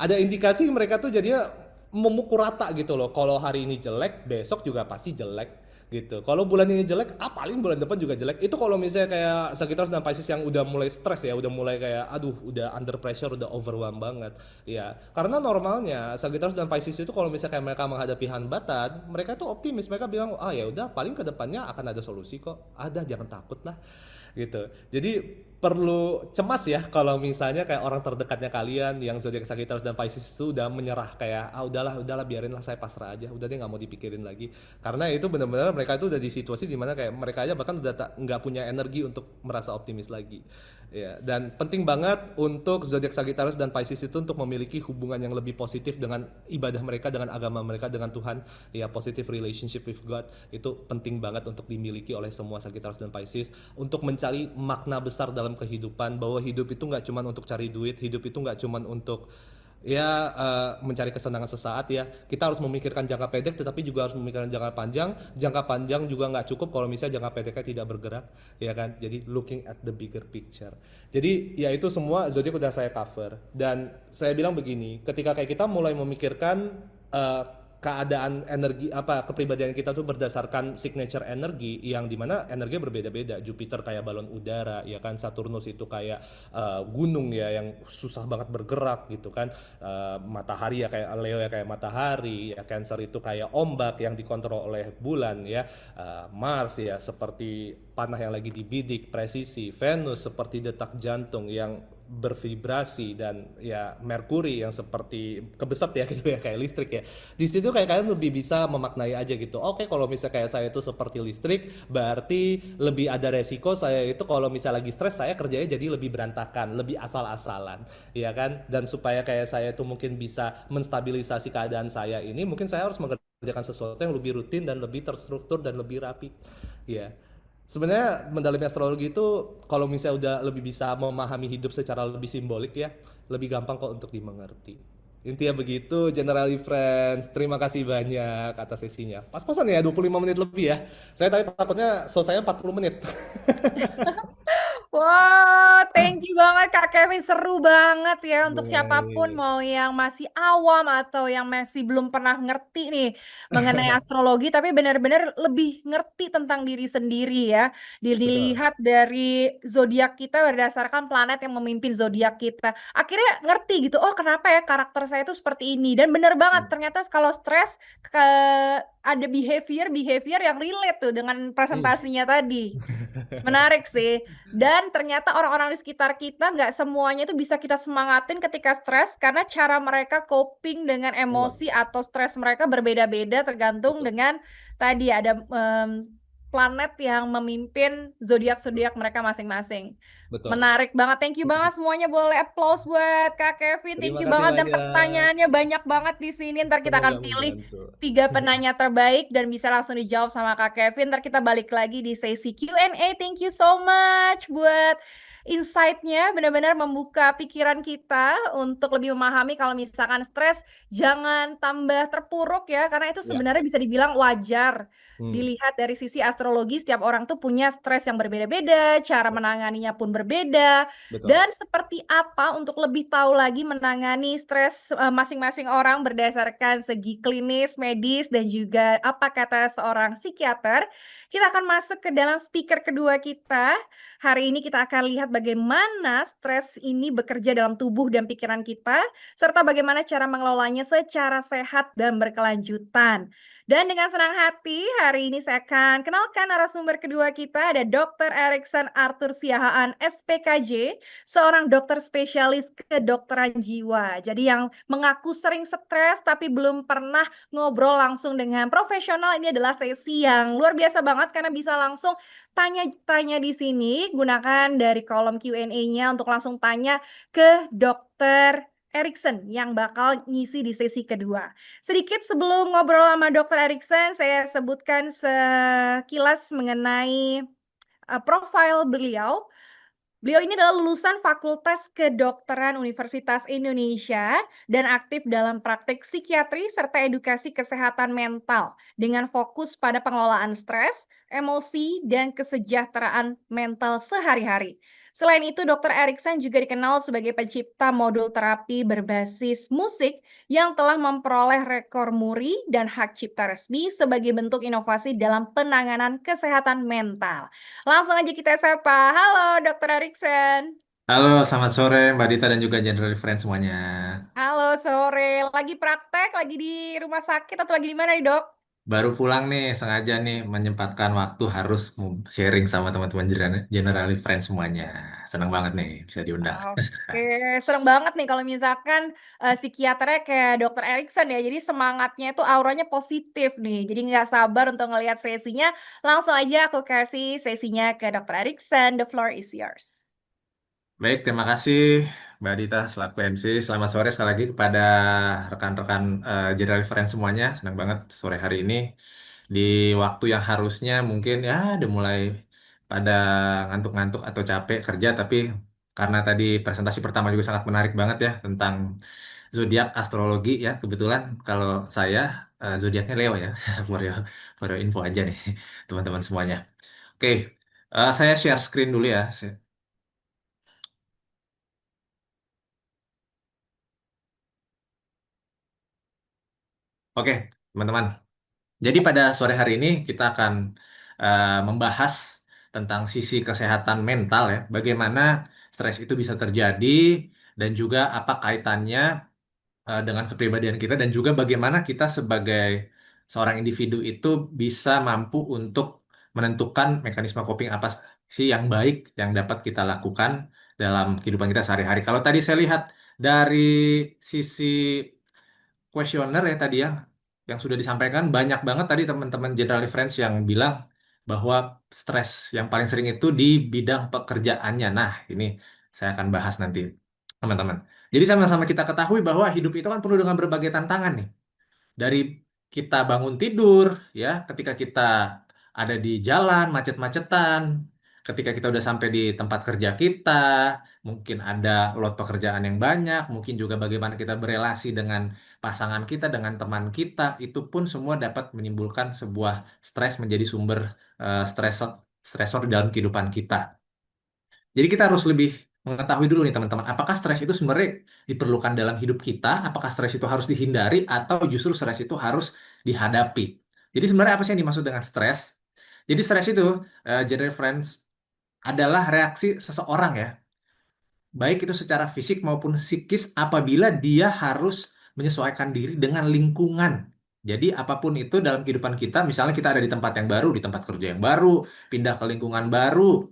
ada indikasi mereka tuh jadinya memukul rata gitu loh. Kalau hari ini jelek, besok juga pasti jelek gitu. Kalau bulan ini jelek, paling bulan depan juga jelek. Itu kalau misalnya kayak Sagittarius dan Pisces yang udah mulai stres ya, udah mulai kayak udah under pressure, udah overwhelmed banget ya. Karena normalnya Sagittarius dan Pisces itu kalau misalnya kayak mereka menghadapi hambatan, mereka tuh optimis, mereka bilang ya udah paling kedepannya akan ada solusi kok. Jangan takut lah gitu. Jadi perlu cemas ya kalau misalnya kayak orang terdekatnya kalian yang zodiak Sagittarius dan Pisces itu udah menyerah kayak udahlah udahlah biarinlah saya pasrah aja udah deh nggak mau dipikirin lagi karena itu benar-benar mereka itu udah di situasi dimana kayak mereka aja bahkan udah nggak punya energi untuk merasa optimis lagi ya dan penting banget untuk zodiak Sagittarius dan Pisces itu untuk memiliki hubungan yang lebih positif dengan ibadah mereka dengan agama mereka dengan Tuhan ya positive relationship with God itu penting banget untuk dimiliki oleh semua Sagittarius dan Pisces untuk mencari makna besar dalam kehidupan bahwa hidup itu nggak cuma untuk cari duit hidup itu nggak cuma untuk ya mencari kesenangan sesaat ya kita harus memikirkan jangka pendek tetapi juga harus memikirkan jangka panjang juga nggak cukup kalau misalnya jangka pendeknya tidak bergerak ya kan jadi looking at the bigger picture jadi ya itu semua zodiak udah saya cover dan saya bilang begini ketika kayak kita mulai memikirkan eh, keadaan energi apa kepribadian kita tuh berdasarkan signature energi yang dimana energi berbeda-beda Jupiter kayak balon udara ya kan Saturnus itu kayak gunung ya yang susah banget bergerak gitu kan matahari ya kayak Leo ya kayak matahari ya Cancer itu kayak ombak yang dikontrol oleh bulan ya Mars ya seperti panah yang lagi dibidik presisi Venus seperti detak jantung yang bervibrasi dan ya Merkuri yang seperti kebeset ya gitu ya kayak listrik ya di situ kayak kalian lebih bisa memaknai aja gitu oke kalau misalnya kayak saya itu seperti listrik berarti lebih ada resiko saya itu kalau misalnya lagi stres saya kerjanya jadi lebih berantakan lebih asal-asalan ya kan dan supaya kayak saya itu mungkin bisa menstabilisasi keadaan saya ini mungkin saya harus mengerjakan sesuatu yang lebih rutin dan lebih terstruktur dan lebih rapi ya sebenarnya mendalam astrologi itu kalau misalnya udah lebih bisa memahami hidup secara lebih simbolik ya, lebih gampang kok untuk dimengerti. Intinya begitu, Generally Friends. Terima kasih banyak atas sesinya. Pas-pasan ya, 25 menit lebih ya. Saya tadi takutnya selesainya 40 menit. Wow, thank you banget Kak Kevin. Seru banget ya untuk siapapun Baik. mau yang masih awam atau yang masih belum pernah ngerti nih mengenai astrologi, tapi benar-benar lebih ngerti tentang diri sendiri ya. Betul. Dilihat dari zodiak kita berdasarkan planet yang memimpin zodiak kita. Akhirnya ngerti gitu, oh kenapa ya karakter saya itu seperti ini. Dan benar banget, Hmm. ternyata kalau stres ada behavior yang relate tuh dengan Hmm. presentasinya tadi. Menarik sih. Dan ternyata orang-orang di sekitar kita nggak semuanya itu bisa kita semangatin ketika stres karena cara mereka coping dengan Memang. emosi atau stres mereka berbeda-beda tergantung Betul. dengan tadi ada planet yang memimpin zodiak-zodiak Betul. mereka masing-masing. Betul. Menarik banget. Thank you banget semuanya. Boleh applause buat Kak Kevin. Thank Terima you kasih banget. Dan banyak. pertanyaannya banyak banget di sini. Ntar kita Semoga akan pilih membantu. 3 penanya terbaik dan bisa langsung dijawab sama Kak Kevin. Ntar kita balik lagi di sesi Q&A. Thank you so much buat insight-nya. Benar-benar membuka pikiran kita untuk lebih memahami kalau misalkan stres jangan tambah terpuruk ya. Karena itu Ya. sebenarnya bisa dibilang wajar. Hmm. Dilihat dari sisi astrologi, setiap orang tuh punya stres yang berbeda-beda, cara menanganinya pun berbeda. Betul. Dan seperti apa untuk lebih tahu lagi menangani stres masing-masing orang berdasarkan segi klinis, medis, dan juga apa kata seorang psikiater, kita akan masuk ke dalam speaker kedua kita. Hari ini kita akan lihat bagaimana stres ini bekerja dalam tubuh dan pikiran kita, serta bagaimana cara mengelolanya secara sehat dan berkelanjutan. Dan dengan senang hati, hari ini saya akan kenalkan narasumber kedua kita, ada Dr. Erikson Arthur Siahaan, SPKJ, seorang dokter spesialis kedokteran jiwa. Jadi yang mengaku sering stres tapi belum pernah ngobrol langsung dengan profesional, ini adalah sesi yang luar biasa banget karena bisa langsung tanya-tanya di sini, gunakan dari kolom Q&A-nya untuk langsung tanya ke Dokter Erikson yang bakal ngisi di sesi kedua. Sedikit sebelum ngobrol sama Dokter Erikson, saya sebutkan sekilas mengenai profil beliau. Beliau ini adalah lulusan Fakultas Kedokteran Universitas Indonesia dan aktif dalam praktik psikiatri serta edukasi kesehatan mental dengan fokus pada pengelolaan stres, emosi, dan kesejahteraan mental sehari-hari. Selain itu, Dr. Erikson juga dikenal sebagai pencipta modul terapi berbasis musik yang telah memperoleh rekor muri dan hak cipta resmi sebagai bentuk inovasi dalam penanganan kesehatan mental. Langsung aja kita sapa. Halo, Dokter Erikson. Halo, selamat sore Mbak Dita dan juga General Friends semuanya. Halo, sore. Lagi praktek, lagi di rumah sakit atau lagi di mana nih, Dok? Baru pulang nih, sengaja nih menyempatkan waktu harus sharing sama teman-teman General Friends semuanya. senang banget nih bisa diundang. Oke, seneng banget nih kalau misalkan, psikiaternya kayak Dokter Erikson ya, jadi semangatnya itu auranya positif nih, jadi nggak sabar untuk ngelihat sesinya, langsung aja aku kasih sesinya ke Dokter Erikson, the floor is yours. Baik, terima kasih Mbak Dita selaku MC. Selamat sore sekali lagi kepada rekan-rekan General Reference semuanya. Senang banget sore hari ini di waktu yang harusnya mungkin ya udah mulai pada ngantuk-ngantuk atau capek kerja, tapi karena tadi presentasi pertama juga sangat menarik banget ya tentang zodiak astrologi ya. Kebetulan kalau saya zodiaknya Leo ya, for your info aja nih teman-teman semuanya. Oke, saya share screen dulu ya. Oke, teman-teman. Jadi pada sore hari ini kita akan membahas tentang sisi kesehatan mental ya, bagaimana stres itu bisa terjadi dan juga apa kaitannya dengan kepribadian kita dan juga bagaimana kita sebagai seorang individu itu bisa mampu untuk menentukan mekanisme coping apa sih yang baik yang dapat kita lakukan dalam kehidupan kita sehari-hari. Kalau tadi saya lihat dari sisi kuesioner ya tadi yang sudah disampaikan banyak banget tadi teman-teman general reference yang bilang bahwa stres yang paling sering itu di bidang pekerjaannya. Nah, ini saya akan bahas nanti teman-teman. Jadi sama-sama kita ketahui bahwa hidup itu kan penuh dengan berbagai tantangan nih dari kita bangun tidur ya ketika kita ada di jalan macet-macetan ketika kita udah sampai di tempat kerja kita mungkin ada load pekerjaan yang banyak mungkin juga bagaimana kita berelasi dengan pasangan kita dengan teman kita itu pun semua dapat menimbulkan sebuah stres menjadi sumber stresor stresor di dalam kehidupan kita. Jadi kita harus lebih mengetahui dulu nih teman-teman, apakah stres itu sebenarnya diperlukan dalam hidup kita, apakah stres itu harus dihindari, atau justru stres itu harus dihadapi. Jadi sebenarnya apa sih yang dimaksud dengan stres? Jadi stres itu, general friends, adalah reaksi seseorang ya baik itu secara fisik maupun psikis apabila dia harus menyesuaikan diri dengan lingkungan. Jadi apapun itu dalam kehidupan kita, misalnya kita ada di tempat yang baru, di tempat kerja yang baru, pindah ke lingkungan baru,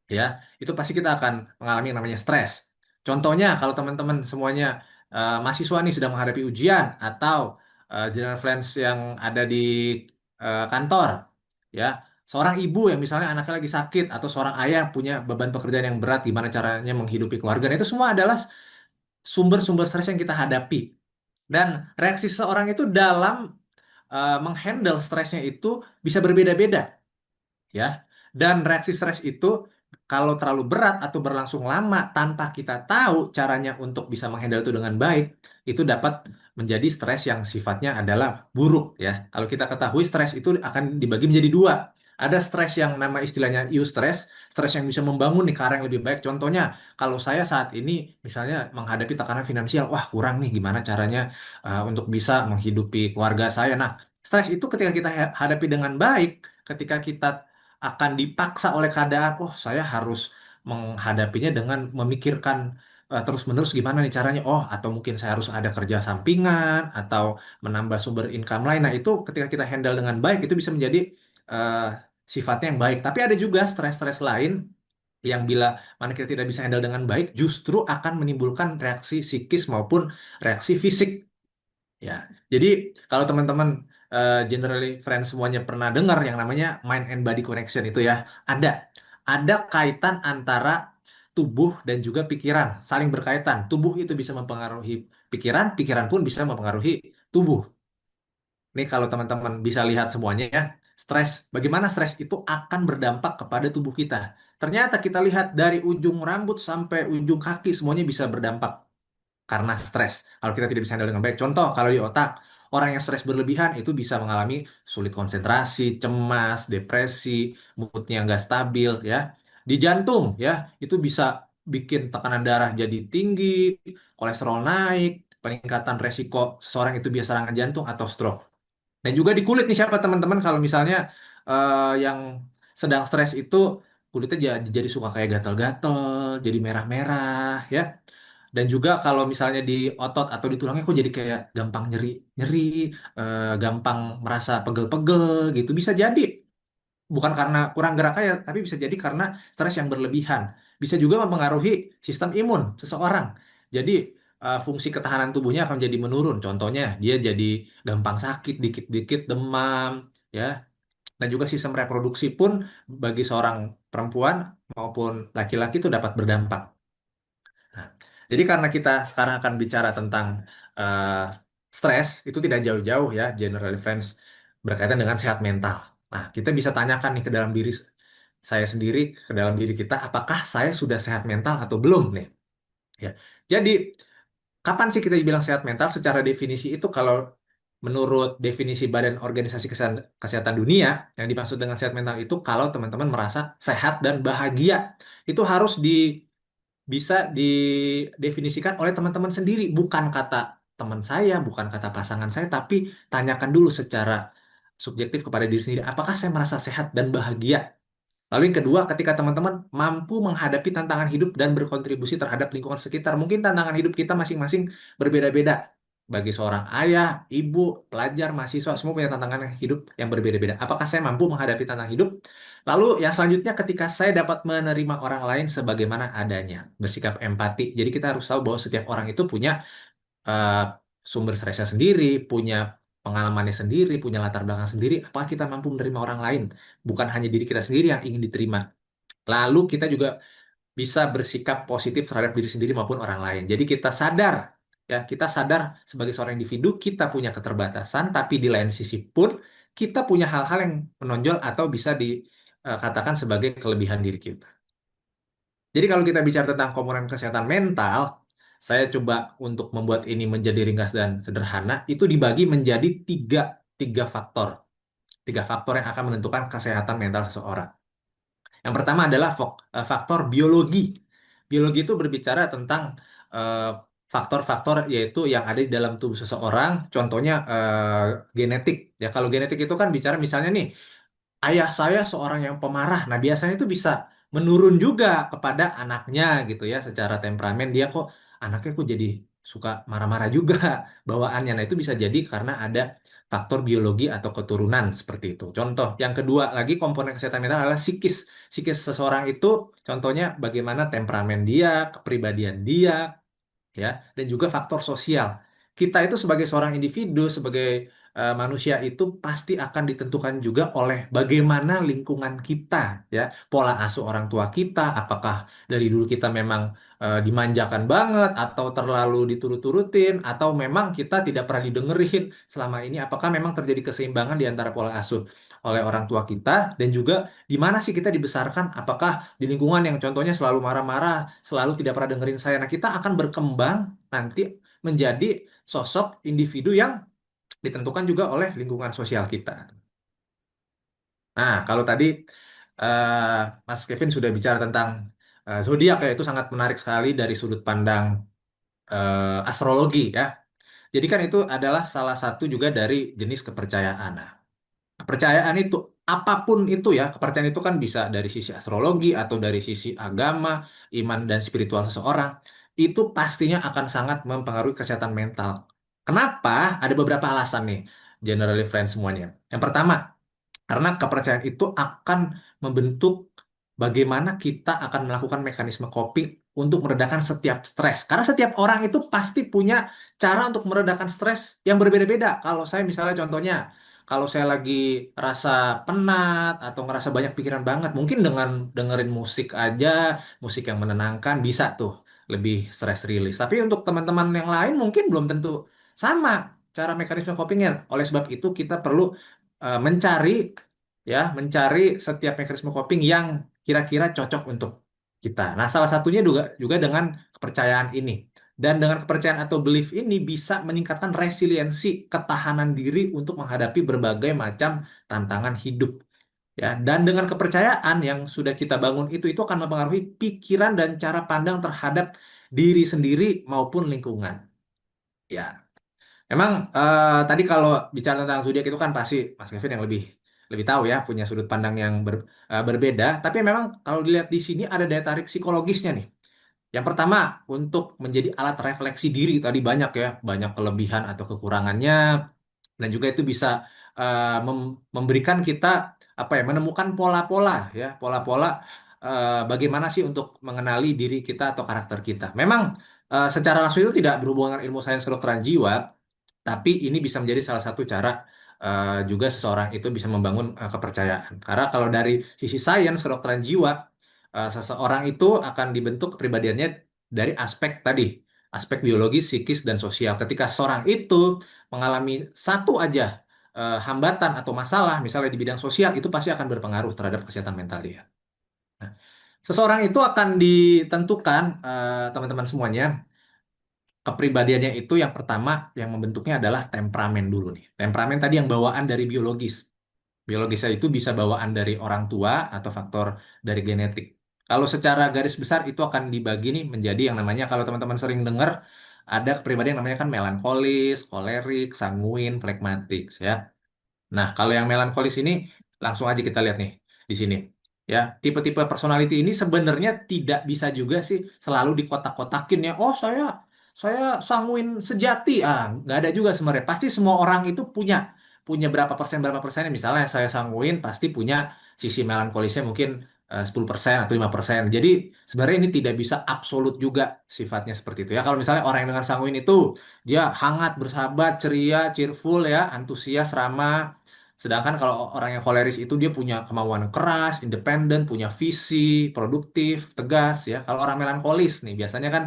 ya, itu pasti kita akan mengalami yang namanya stres. Contohnya kalau teman-teman semuanya mahasiswa nih sedang menghadapi ujian atau general friends yang ada di kantor, ya, seorang ibu yang misalnya anaknya lagi sakit atau seorang ayah punya beban pekerjaan yang berat, gimana caranya menghidupi keluarga. Nah, itu semua adalah sumber-sumber stres yang kita hadapi. Dan reaksi seseorang itu dalam menghandle stresnya itu bisa berbeda-beda ya. Dan reaksi stres itu kalau terlalu berat atau berlangsung lama tanpa kita tahu caranya untuk bisa menghandle itu dengan baik, itu dapat menjadi stres yang sifatnya adalah buruk ya. Kalau kita ketahui stres itu akan dibagi menjadi dua. Ada stres yang nama istilahnya eustress, stres yang bisa membangun nih ke arah yang lebih baik. Contohnya, kalau saya saat ini misalnya menghadapi tekanan finansial, wah kurang nih gimana caranya untuk bisa menghidupi keluarga saya. Nah, stres itu ketika kita hadapi dengan baik, ketika kita akan dipaksa oleh keadaan, oh saya harus menghadapinya dengan memikirkan terus-menerus gimana nih caranya, oh atau mungkin saya harus ada kerja sampingan atau menambah sumber income lain. Nah itu ketika kita handle dengan baik itu bisa menjadi eh, sifatnya yang baik. Tapi ada juga stres-stres lain yang bila mana kita tidak bisa handle dengan baik justru akan menimbulkan reaksi psikis maupun reaksi fisik. Ya, jadi kalau teman-teman generally friends semuanya pernah dengar yang namanya mind and body connection itu ya, ada ada kaitan antara tubuh dan juga pikiran, saling berkaitan. Tubuh itu bisa mempengaruhi pikiran, pikiran pun bisa mempengaruhi tubuh. Ini kalau teman-teman bisa lihat semuanya ya, stres, bagaimana stres itu akan berdampak kepada tubuh kita. Ternyata kita lihat dari ujung rambut sampai ujung kaki semuanya bisa berdampak karena stres. Kalau kita tidak bisa handle dengan baik, contoh kalau di otak, orang yang stres berlebihan itu bisa mengalami sulit konsentrasi, cemas, depresi, moodnya nggak stabil, ya. Di jantung, ya, itu bisa bikin tekanan darah jadi tinggi, kolesterol naik, peningkatan resiko seseorang itu bisa serangan jantung atau stroke. Dan juga di kulit nih siapa teman-teman kalau misalnya yang sedang stres itu kulitnya jadi suka kayak gatal-gatal, jadi merah-merah, ya. Dan juga kalau misalnya di otot atau di tulangnya kok jadi kayak gampang nyeri-nyeri, gampang merasa pegel-pegel gitu. Bisa jadi bukan karena kurang gerak aja, tapi bisa jadi karena stres yang berlebihan. bisa juga mempengaruhi sistem imun seseorang. Jadi fungsi ketahanan tubuhnya akan jadi menurun. Contohnya dia jadi gampang sakit, dikit-dikit demam, ya. Dan juga sistem reproduksi pun bagi seorang perempuan maupun laki-laki itu dapat berdampak. Nah, jadi karena kita sekarang akan bicara tentang eh, stres, itu tidak jauh-jauh ya, general friends, berkaitan dengan sehat mental. Nah, kita bisa tanyakan nih ke dalam diri saya sendiri, ke dalam diri kita, apakah saya sudah sehat mental atau belum nih? Ya. Jadi, kapan sih kita dibilang sehat mental? Secara definisi itu kalau menurut definisi Badan Organisasi Kesehatan Dunia, yang dimaksud dengan sehat mental itu kalau teman-teman merasa sehat dan bahagia. Itu harus bisa didefinisikan oleh teman-teman sendiri, bukan kata teman saya, bukan kata pasangan saya, tapi tanyakan dulu secara subjektif kepada diri sendiri, apakah saya merasa sehat dan bahagia? Lalu yang kedua, ketika teman-teman mampu menghadapi tantangan hidup dan berkontribusi terhadap lingkungan sekitar, mungkin tantangan hidup kita masing-masing berbeda-beda. Bagi seorang ayah, ibu, pelajar, mahasiswa, semua punya tantangan hidup yang berbeda-beda. Apakah saya mampu menghadapi tantangan hidup? Lalu yang selanjutnya, ketika saya dapat menerima orang lain sebagaimana adanya, bersikap empati. Jadi kita harus tahu bahwa setiap orang itu punya eh, sumber stresnya sendiri, punya pengalamannya sendiri, punya latar belakang sendiri. Apakah kita mampu menerima orang lain? Bukan hanya diri kita sendiri yang ingin diterima. Lalu kita juga bisa bersikap positif terhadap diri sendiri maupun orang lain. Jadi kita sadar, ya, kita sadar sebagai seorang individu kita punya keterbatasan, tapi di lain sisi pun kita punya hal-hal yang menonjol atau bisa dikatakan sebagai kelebihan diri kita. Jadi kalau kita bicara tentang komponen kesehatan mental, saya coba untuk membuat ini menjadi ringkas dan sederhana, itu dibagi menjadi tiga faktor. Tiga faktor yang akan menentukan kesehatan mental seseorang. Yang pertama adalah faktor biologi. Biologi itu berbicara tentang eh, faktor-faktor yaitu yang ada di dalam tubuh seseorang, contohnya genetik. Ya, kalau genetik itu kan bicara misalnya nih, ayah saya seorang yang pemarah. Nah, biasanya itu bisa menurun juga kepada anaknya gitu ya, secara temperamen dia kok anaknya kok jadi suka marah-marah juga bawaannya. Nah, itu bisa jadi karena ada faktor biologi atau keturunan seperti itu. Contoh, yang kedua lagi komponen kesehatan mental adalah psikis. Psikis seseorang itu contohnya bagaimana temperamen dia, kepribadian dia, ya, dan juga faktor sosial. Kita itu sebagai seorang individu, sebagai manusia itu pasti akan ditentukan juga oleh bagaimana lingkungan kita, ya, pola asuh orang tua kita, apakah dari dulu kita memang dimanjakan banget atau terlalu diturut-turutin atau memang kita tidak pernah didengerin selama ini, apakah memang terjadi keseimbangan di antara pola asuh oleh orang tua kita dan juga di mana sih kita dibesarkan, apakah di lingkungan yang contohnya selalu marah-marah, selalu tidak pernah dengerin saya. Nah, kita akan berkembang nanti menjadi sosok individu yang ditentukan juga oleh lingkungan sosial kita. Nah, kalau tadi Mas Kevin sudah bicara tentang zodiak ya, itu sangat menarik sekali dari sudut pandang astrologi ya. Jadi kan itu adalah salah satu juga dari jenis kepercayaan. Nah, kepercayaan itu, apapun itu ya, kepercayaan itu kan bisa dari sisi astrologi atau dari sisi agama, iman dan spiritual seseorang, itu pastinya akan sangat mempengaruhi kesehatan mental. Kenapa? Ada beberapa alasan nih, generally friends semuanya. Yang pertama, karena kepercayaan itu akan membentuk bagaimana kita akan melakukan mekanisme coping untuk meredakan setiap stres. Karena setiap orang itu pasti punya cara untuk meredakan stres yang berbeda-beda. Kalau saya misalnya contohnya, kalau saya lagi rasa penat atau ngerasa banyak pikiran banget, mungkin dengan dengerin musik aja, musik yang menenangkan bisa tuh lebih stress release. Tapi untuk teman-teman yang lain mungkin belum tentu sama cara mekanisme copingnya. Oleh sebab itu kita perlu mencari setiap mekanisme coping yang kira-kira cocok untuk kita. Nah, salah satunya juga dengan kepercayaan ini. Dan dengan kepercayaan atau belief ini bisa meningkatkan resiliensi ketahanan diri untuk menghadapi berbagai macam tantangan hidup. Ya, dan dengan kepercayaan yang sudah kita bangun itu akan mempengaruhi pikiran dan cara pandang terhadap diri sendiri maupun lingkungan. Ya, emang tadi kalau bicara tentang zodiak itu kan pasti Mas Kevin yang lebih lebih tahu ya, punya sudut pandang yang berbeda. Tapi memang kalau dilihat di sini ada daya tarik psikologisnya nih. Yang pertama, untuk menjadi alat refleksi diri tadi banyak ya, banyak kelebihan atau kekurangannya, dan juga itu bisa memberikan kita apa ya, menemukan pola-pola ya, pola-pola bagaimana sih untuk mengenali diri kita atau karakter kita. Memang secara langsung itu tidak berhubungan dengan ilmu sains kedokteran jiwa, tapi ini bisa menjadi salah satu cara juga seseorang itu bisa membangun kepercayaan. Karena kalau dari sisi sains kedokteran jiwa, seseorang itu akan dibentuk kepribadiannya dari aspek tadi, aspek biologis, psikis, dan sosial. Ketika seseorang itu mengalami satu aja hambatan atau masalah, misalnya di bidang sosial, itu pasti akan berpengaruh terhadap kesehatan mental dia. Nah, seseorang itu akan ditentukan, teman-teman semuanya, kepribadiannya itu yang pertama yang membentuknya adalah temperamen dulu nih. Temperamen tadi yang bawaan dari biologis. Biologisnya itu bisa bawaan dari orang tua atau faktor dari genetik. Kalau secara garis besar itu akan dibagi nih menjadi yang namanya, kalau teman-teman sering dengar, ada kepribadian yang namanya kan melankolis, kolerik, sanguin, flegmatik ya. Nah, kalau yang melankolis ini langsung aja kita lihat nih di sini. Ya, tipe-tipe personality ini sebenarnya tidak bisa juga sih selalu dikotak-kotakin ya. Oh, saya sanguin sejati. Ah, nggak ada juga sebenarnya. Pasti semua orang itu punya punya berapa persennya. Misalnya saya sanguin pasti punya sisi melankolisnya mungkin 10% atau 5%. Jadi sebenarnya ini tidak bisa absolut juga sifatnya seperti itu ya. Kalau misalnya orang yang dengan sanguin itu dia hangat, bersahabat, ceria, cheerful ya, antusias, ramah. Sedangkan kalau orang yang koleris itu dia punya kemauan keras, independen, punya visi, produktif, tegas ya. Kalau orang melankolis nih biasanya kan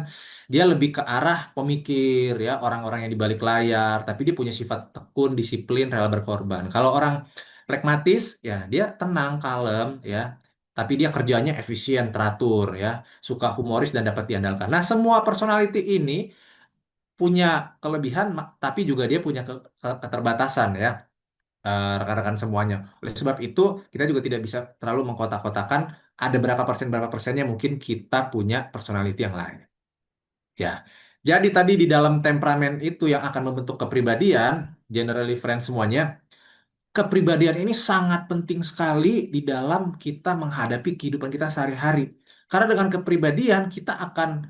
dia lebih ke arah pemikir ya, orang-orang yang di balik layar, tapi dia punya sifat tekun, disiplin, rela berkorban. Kalau orang pragmatis ya dia tenang, kalem ya. Tapi dia kerjanya efisien, teratur ya, suka humoris dan dapat diandalkan. Nah, semua personality ini punya kelebihan, tapi juga dia punya keterbatasan ya, rekan-rekan semuanya. Oleh sebab itu, kita juga tidak bisa terlalu mengkotak-kotakan ada berapa persennya mungkin kita punya personality yang lain. Ya, jadi tadi di dalam temperamen itu yang akan membentuk kepribadian, generally friends semuanya, kepribadian ini sangat penting sekali di dalam kita menghadapi kehidupan kita sehari-hari. Karena dengan kepribadian kita akan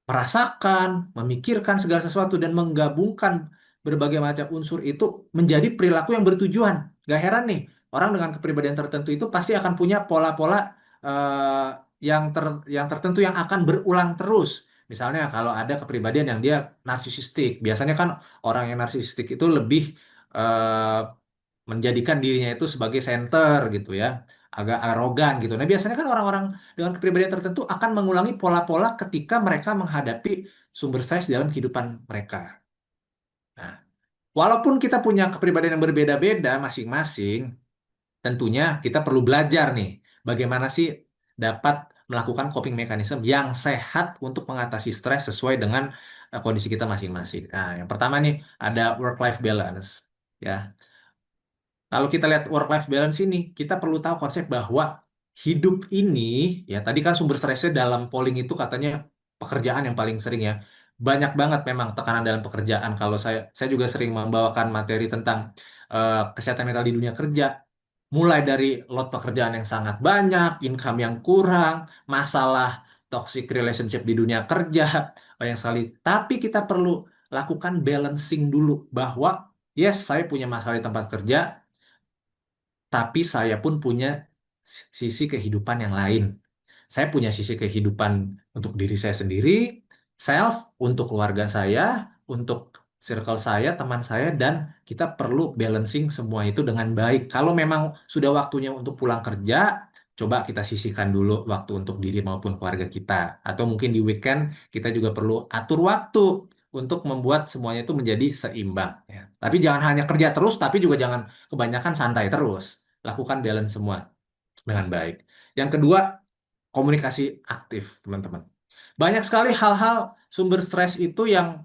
merasakan, memikirkan segala sesuatu dan menggabungkan berbagai macam unsur itu menjadi perilaku yang bertujuan. Gak heran nih, orang dengan kepribadian tertentu itu pasti akan punya pola-pola eh, yang tertentu yang akan berulang terus. Misalnya kalau ada kepribadian yang dia narsisistik, biasanya kan orang yang narsisistik itu lebih eh, menjadikan dirinya itu sebagai center gitu ya, agak arogan gitu. Nah, biasanya kan orang-orang dengan kepribadian tertentu akan mengulangi pola-pola ketika mereka menghadapi sumber stres dalam kehidupan mereka. Nah, walaupun kita punya kepribadian yang berbeda-beda masing-masing, tentunya kita perlu belajar nih, bagaimana sih dapat melakukan coping mechanism yang sehat untuk mengatasi stres sesuai dengan kondisi kita masing-masing. Nah, yang pertama nih ada work-life balance. Ya, kalau kita lihat work-life balance ini, kita perlu tahu konsep bahwa hidup ini, ya tadi kan sumber stresnya dalam polling itu katanya pekerjaan yang paling sering ya. Banyak banget memang tekanan dalam pekerjaan. Kalau saya juga sering membawakan materi tentang kesehatan mental di dunia kerja. Mulai dari load pekerjaan yang sangat banyak, income yang kurang, masalah toxic relationship di dunia kerja, banyak sekali. Tapi kita perlu lakukan balancing dulu bahwa yes, saya punya masalah di tempat kerja, tapi saya pun punya sisi kehidupan yang lain. Saya punya sisi kehidupan untuk diri saya sendiri, self, untuk keluarga saya, untuk circle saya, teman saya, dan kita perlu balancing semua itu dengan baik. Kalau memang sudah waktunya untuk pulang kerja, coba kita sisihkan dulu waktu untuk diri maupun keluarga kita. Atau mungkin di weekend kita juga perlu atur waktu untuk membuat semuanya itu menjadi seimbang. Ya. Tapi jangan hanya kerja terus, tapi juga jangan kebanyakan santai terus. Lakukan balance semua dengan baik. Yang kedua, komunikasi aktif, teman-teman. Banyak sekali hal-hal sumber stres itu yang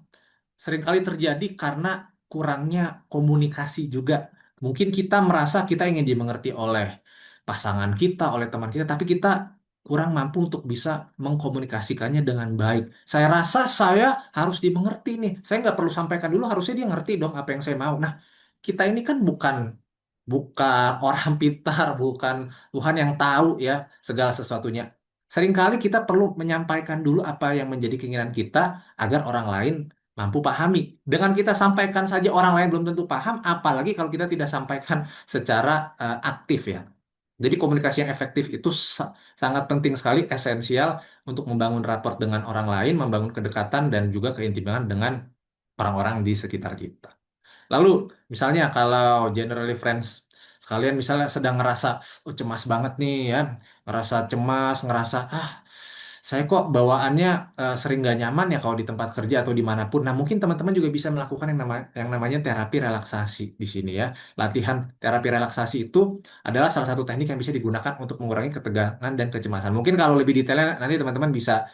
seringkali terjadi karena kurangnya komunikasi juga. Mungkin kita merasa kita ingin dimengerti oleh pasangan kita, oleh teman kita, tapi kita kurang mampu untuk bisa mengkomunikasikannya dengan baik. Saya rasa saya harus dimengerti nih. Saya nggak perlu sampaikan dulu, harusnya dia ngerti dong apa yang saya mau. Nah, kita ini kan bukan bukan orang pintar, bukan Tuhan yang tahu ya segala sesuatunya. Seringkali kita perlu menyampaikan dulu apa yang menjadi keinginan kita agar orang lain mampu pahami. Dengan kita sampaikan saja orang lain belum tentu paham, apalagi kalau kita tidak sampaikan secara aktif ya. Jadi komunikasi yang efektif itu sangat penting sekali, esensial untuk membangun raport dengan orang lain, membangun kedekatan dan juga keintiman dengan orang-orang di sekitar kita. Lalu misalnya kalau generally friends sekalian misalnya sedang ngerasa oh, cemas banget nih ya, ngerasa cemas, ngerasa saya kok bawaannya sering gak nyaman ya kalau di tempat kerja atau dimanapun. Nah mungkin teman-teman juga bisa melakukan yang namanya terapi relaksasi di sini ya. Latihan terapi relaksasi itu adalah salah satu teknik yang bisa digunakan untuk mengurangi ketegangan dan kecemasan. Mungkin kalau lebih detailnya nanti teman-teman bisa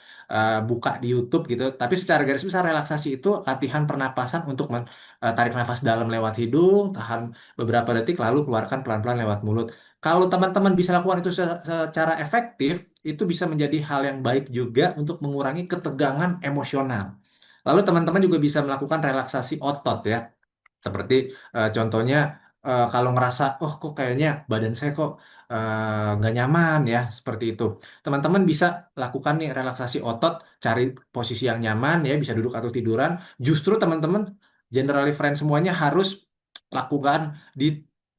buka di YouTube gitu. Tapi secara garis besar relaksasi itu latihan pernapasan untuk tarik nafas dalam lewat hidung, tahan beberapa detik, lalu keluarkan pelan-pelan lewat mulut. Kalau teman-teman bisa lakukan itu secara efektif, itu bisa menjadi hal yang baik juga untuk mengurangi ketegangan emosional. Lalu teman-teman juga bisa melakukan relaksasi otot ya. Seperti contohnya kalau ngerasa, oh kok kayaknya badan saya kok nggak nyaman ya, seperti itu. Teman-teman bisa lakukan nih relaksasi otot, cari posisi yang nyaman ya, bisa duduk atau tiduran. Justru teman-teman, generally friend semuanya harus lakukan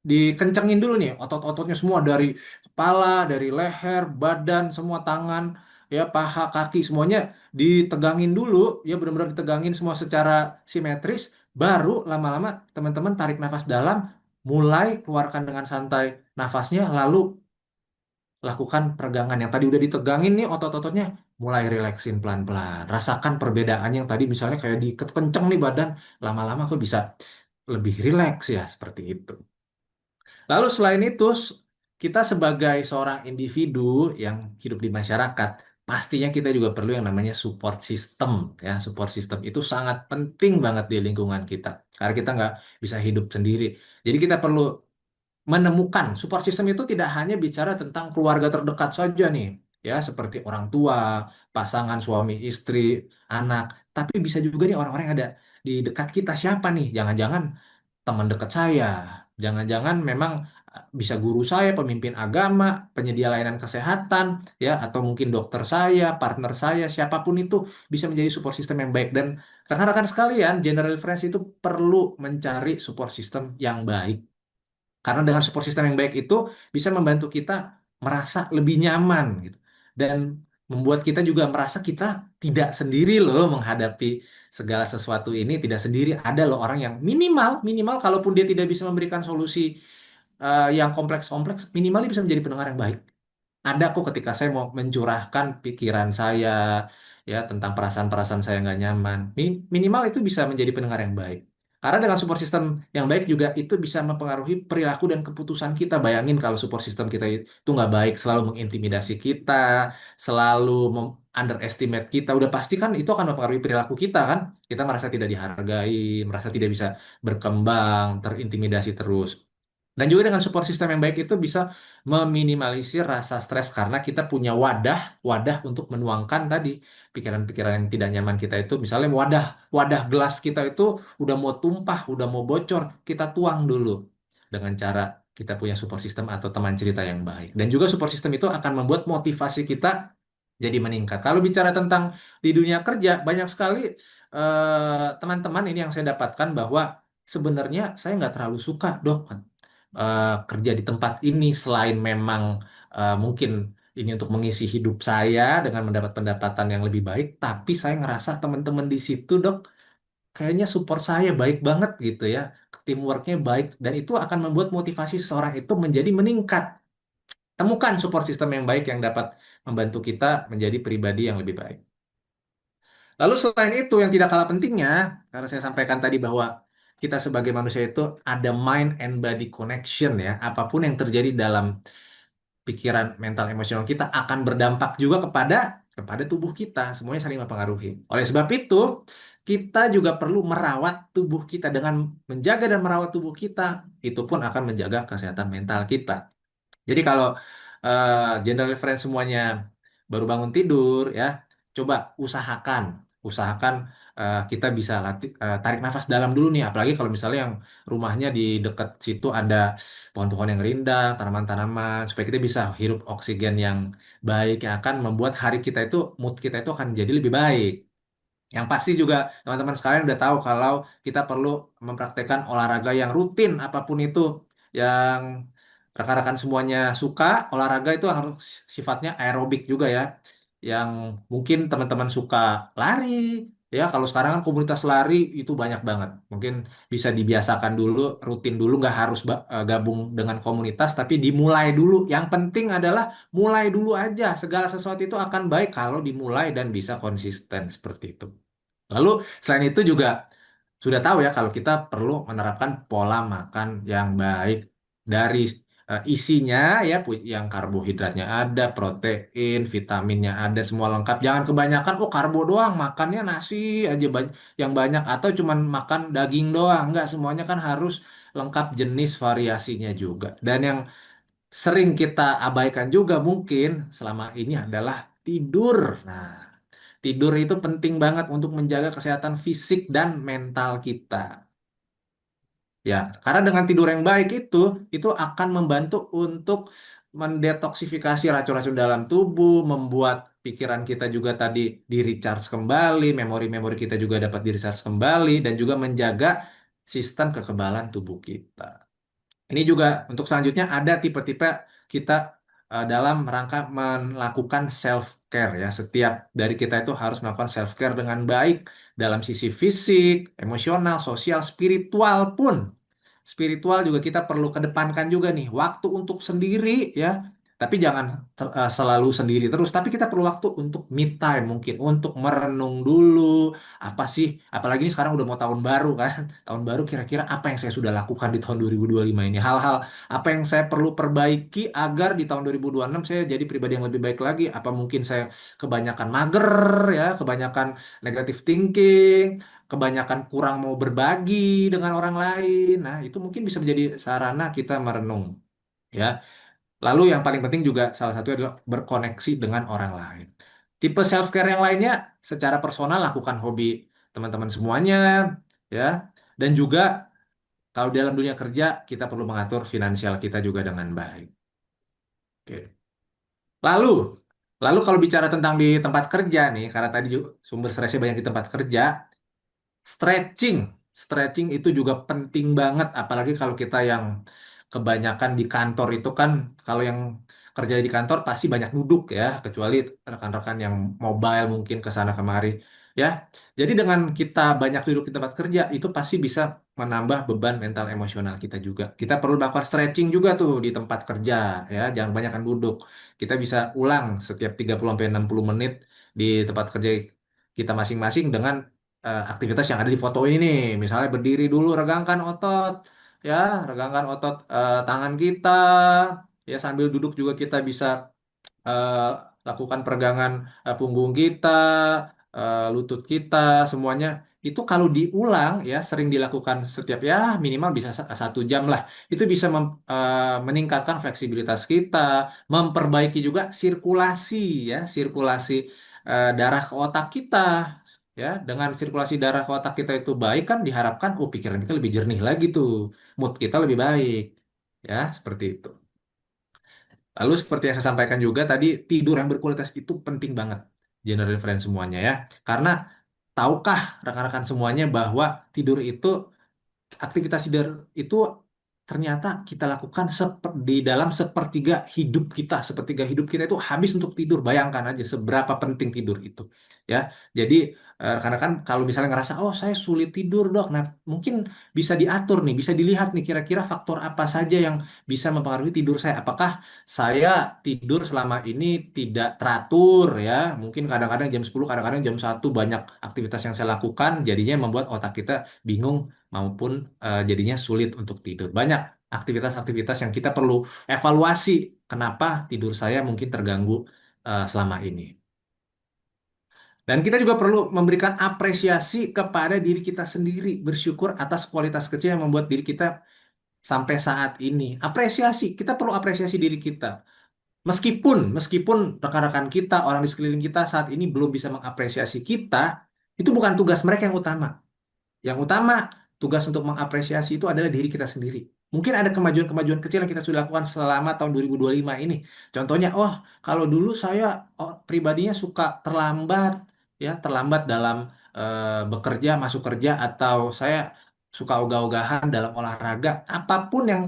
dikencengin dulu nih otot-ototnya semua dari kepala, dari leher, badan, semua tangan, ya paha, kaki semuanya ditegangin dulu, ya benar-benar ditegangin semua secara simetris. Baru lama-lama teman-teman tarik nafas dalam, mulai keluarkan dengan santai nafasnya, lalu lakukan peregangan yang tadi udah ditegangin nih otot-ototnya, mulai relaksin pelan-pelan. Rasakan perbedaan yang tadi misalnya kayak dikenceng nih badan, lama-lama kok bisa lebih rileks ya, seperti itu. Lalu selain itu, kita sebagai seorang individu yang hidup di masyarakat, pastinya kita juga perlu yang namanya support system. Ya, support system itu sangat penting banget di lingkungan kita. Karena kita nggak bisa hidup sendiri. Jadi kita perlu menemukan support system itu tidak hanya bicara tentang keluarga terdekat saja nih. Ya, seperti orang tua, pasangan, suami, istri, anak. Tapi bisa juga nih orang-orang yang ada di dekat kita. Siapa nih? Jangan-jangan teman dekat saya. Jangan-jangan memang bisa guru saya, pemimpin agama, penyedia layanan kesehatan, ya, atau mungkin dokter saya, partner saya, siapapun itu bisa menjadi support system yang baik. Dan rekan-rekan sekalian, general friends itu perlu mencari support system yang baik. Karena dengan support system yang baik itu bisa membantu kita merasa lebih nyaman gitu. Dan membuat kita juga merasa kita tidak sendiri loh menghadapi segala sesuatu ini, tidak sendiri. Ada loh orang yang minimal kalaupun dia tidak bisa memberikan solusi yang kompleks-kompleks, minimal dia bisa menjadi pendengar yang baik. Ada kok ketika saya mau mencurahkan pikiran saya ya tentang perasaan-perasaan saya nggak nyaman. Minimal itu bisa menjadi pendengar yang baik. Karena dengan support system yang baik juga itu bisa mempengaruhi perilaku dan keputusan kita. Bayangin kalau support system kita itu nggak baik, selalu mengintimidasi kita, selalu underestimate kita, udah pasti kan itu akan mempengaruhi perilaku kita kan. Kita merasa tidak dihargai, merasa tidak bisa berkembang, terintimidasi terus. Dan juga dengan support system yang baik itu bisa meminimalisir rasa stres karena kita punya wadah untuk menuangkan tadi pikiran-pikiran yang tidak nyaman kita itu. Misalnya wadah gelas kita itu udah mau tumpah, udah mau bocor, kita tuang dulu dengan cara kita punya support system atau teman cerita yang baik. Dan juga support system itu akan membuat motivasi kita jadi meningkat. Kalau bicara tentang di dunia kerja, banyak sekali teman-teman ini yang saya dapatkan bahwa sebenarnya saya nggak terlalu suka, Dok, kerja di tempat ini selain memang mungkin ini untuk mengisi hidup saya dengan mendapat pendapatan yang lebih baik, tapi saya ngerasa teman-teman di situ, Dok, kayaknya support saya baik banget gitu ya, teamworknya baik, dan itu akan membuat motivasi seseorang itu menjadi meningkat. Temukan support system yang baik yang dapat membantu kita menjadi pribadi yang lebih baik. Lalu selain itu yang tidak kalah pentingnya, karena saya sampaikan tadi bahwa kita sebagai manusia itu ada mind and body connection ya. Apapun yang terjadi dalam pikiran, mental, emosional kita akan berdampak juga kepada tubuh kita. Semuanya saling mempengaruhi. Oleh sebab itu, kita juga perlu merawat tubuh kita dengan menjaga dan merawat tubuh kita. Itu pun akan menjaga kesehatan mental kita. Jadi kalau general reference semuanya baru bangun tidur ya, coba usahakan kita bisa tarik nafas dalam dulu nih. Apalagi kalau misalnya yang rumahnya di dekat situ ada pohon-pohon yang rindang, tanaman-tanaman, supaya kita bisa hirup oksigen yang baik yang akan membuat hari kita itu, mood kita itu akan jadi lebih baik. Yang pasti juga teman-teman sekalian udah tahu kalau kita perlu mempraktekkan olahraga yang rutin apapun itu yang rekan-rekan semuanya suka olahraga itu harus sifatnya aerobik juga ya. Yang mungkin teman-teman suka lari, ya kalau sekarang kan komunitas lari itu banyak banget. Mungkin bisa dibiasakan dulu, rutin dulu, nggak harus gabung dengan komunitas, tapi dimulai dulu. Yang penting adalah mulai dulu aja. Segala sesuatu itu akan baik kalau dimulai dan bisa konsisten seperti itu. Lalu selain itu juga sudah tahu ya kalau kita perlu menerapkan pola makan yang baik dari isinya ya, yang karbohidratnya ada, protein, vitaminnya ada, semua lengkap. Jangan kebanyakan oh karbo doang, makannya nasi aja yang banyak atau cuman makan daging doang. Enggak, semuanya kan harus lengkap jenis variasinya juga. Dan yang sering kita abaikan juga mungkin selama ini adalah tidur. Nah, tidur itu penting banget untuk menjaga kesehatan fisik dan mental kita. Ya, karena dengan tidur yang baik itu akan membantu untuk mendetoksifikasi racun-racun dalam tubuh, membuat pikiran kita juga tadi di recharge kembali, memori-memori kita juga dapat di recharge kembali, dan juga menjaga sistem kekebalan tubuh kita. Ini juga untuk selanjutnya ada tipe-tipe kita dalam rangka melakukan self care ya. Setiap dari kita itu harus melakukan self care dengan baik dalam sisi fisik, emosional, sosial, spiritual pun. Spiritual juga kita perlu kedepankan juga nih waktu untuk sendiri ya. Tapi jangan selalu sendiri terus, tapi kita perlu waktu untuk me time mungkin untuk merenung dulu apa sih, apalagi ini sekarang udah mau tahun baru kan. Tahun baru kira-kira apa yang saya sudah lakukan di tahun 2025 ini? Hal-hal apa yang saya perlu perbaiki agar di tahun 2026 saya jadi pribadi yang lebih baik lagi? Apa mungkin saya kebanyakan mager ya, kebanyakan negative thinking, kebanyakan kurang mau berbagi dengan orang lain. Nah, itu mungkin bisa menjadi sarana kita merenung ya. Lalu yang paling penting juga salah satu adalah berkoneksi dengan orang lain. Tipe self care yang lainnya secara personal lakukan hobi teman-teman semuanya ya. Dan juga kalau dalam dunia kerja kita perlu mengatur finansial kita juga dengan baik. Oke. Lalu, lalu kalau bicara tentang di tempat kerja nih, karena tadi sumber stresnya banyak di tempat kerja, stretching, stretching itu juga penting banget, apalagi kalau kita yang kebanyakan di kantor itu kan, kalau yang kerja di kantor pasti banyak duduk ya, kecuali rekan-rekan yang mobile mungkin ke sana kemari, ya. Jadi dengan kita banyak duduk di tempat kerja itu pasti bisa menambah beban mental emosional kita juga. Kita perlu melakukan stretching juga tuh di tempat kerja, ya, jangan banyakkan duduk. Kita bisa ulang setiap 30 sampai 60 menit di tempat kerja kita masing-masing dengan aktivitas yang ada di foto ini nih. Misalnya berdiri dulu, regangkan otot, ya, regangkan otot tangan kita, ya sambil duduk juga kita bisa eh, lakukan peregangan punggung kita, lutut kita, semuanya. Itu kalau diulang ya, sering dilakukan setiap ya minimal bisa 1 jam lah. Itu bisa meningkatkan fleksibilitas kita, memperbaiki juga sirkulasi ya, sirkulasi darah ke otak kita. Ya, dengan sirkulasi darah ke otak kita itu baik kan diharapkan pikiran kita lebih jernih lagi tuh, mood kita lebih baik. Ya, seperti itu. Lalu seperti yang saya sampaikan juga tadi, tidur yang berkualitas itu penting banget, general friend semuanya ya. Karena tahukah rekan-rekan semuanya bahwa tidur itu, aktivitas tidur itu ternyata kita lakukan di dalam sepertiga hidup kita itu habis untuk tidur. Bayangkan aja seberapa penting tidur itu ya. Jadi karena kan kalau misalnya ngerasa oh saya sulit tidur dok, nah mungkin bisa diatur nih, bisa dilihat nih kira-kira faktor apa saja yang bisa mempengaruhi tidur saya. Apakah saya tidur selama ini tidak teratur ya, mungkin kadang-kadang jam 10, kadang-kadang jam 1 banyak aktivitas yang saya lakukan, jadinya membuat otak kita bingung maupun jadinya sulit untuk tidur. Banyak aktivitas-aktivitas yang kita perlu evaluasi kenapa tidur saya mungkin terganggu selama ini. Dan kita juga perlu memberikan apresiasi kepada diri kita sendiri, bersyukur atas kualitas kecil yang membuat diri kita sampai saat ini. Apresiasi, kita perlu apresiasi diri kita. Meskipun rekan-rekan kita, orang di sekeliling kita saat ini belum bisa mengapresiasi kita, itu bukan tugas mereka yang utama. Yang utama, tugas untuk mengapresiasi itu adalah diri kita sendiri. Mungkin ada kemajuan-kemajuan kecil yang kita sudah lakukan selama tahun 2025 ini. Contohnya, oh, kalau dulu saya pribadinya suka terlambat, ya, terlambat dalam bekerja, masuk kerja, atau saya suka ogah-ogahan dalam olahraga. Apapun yang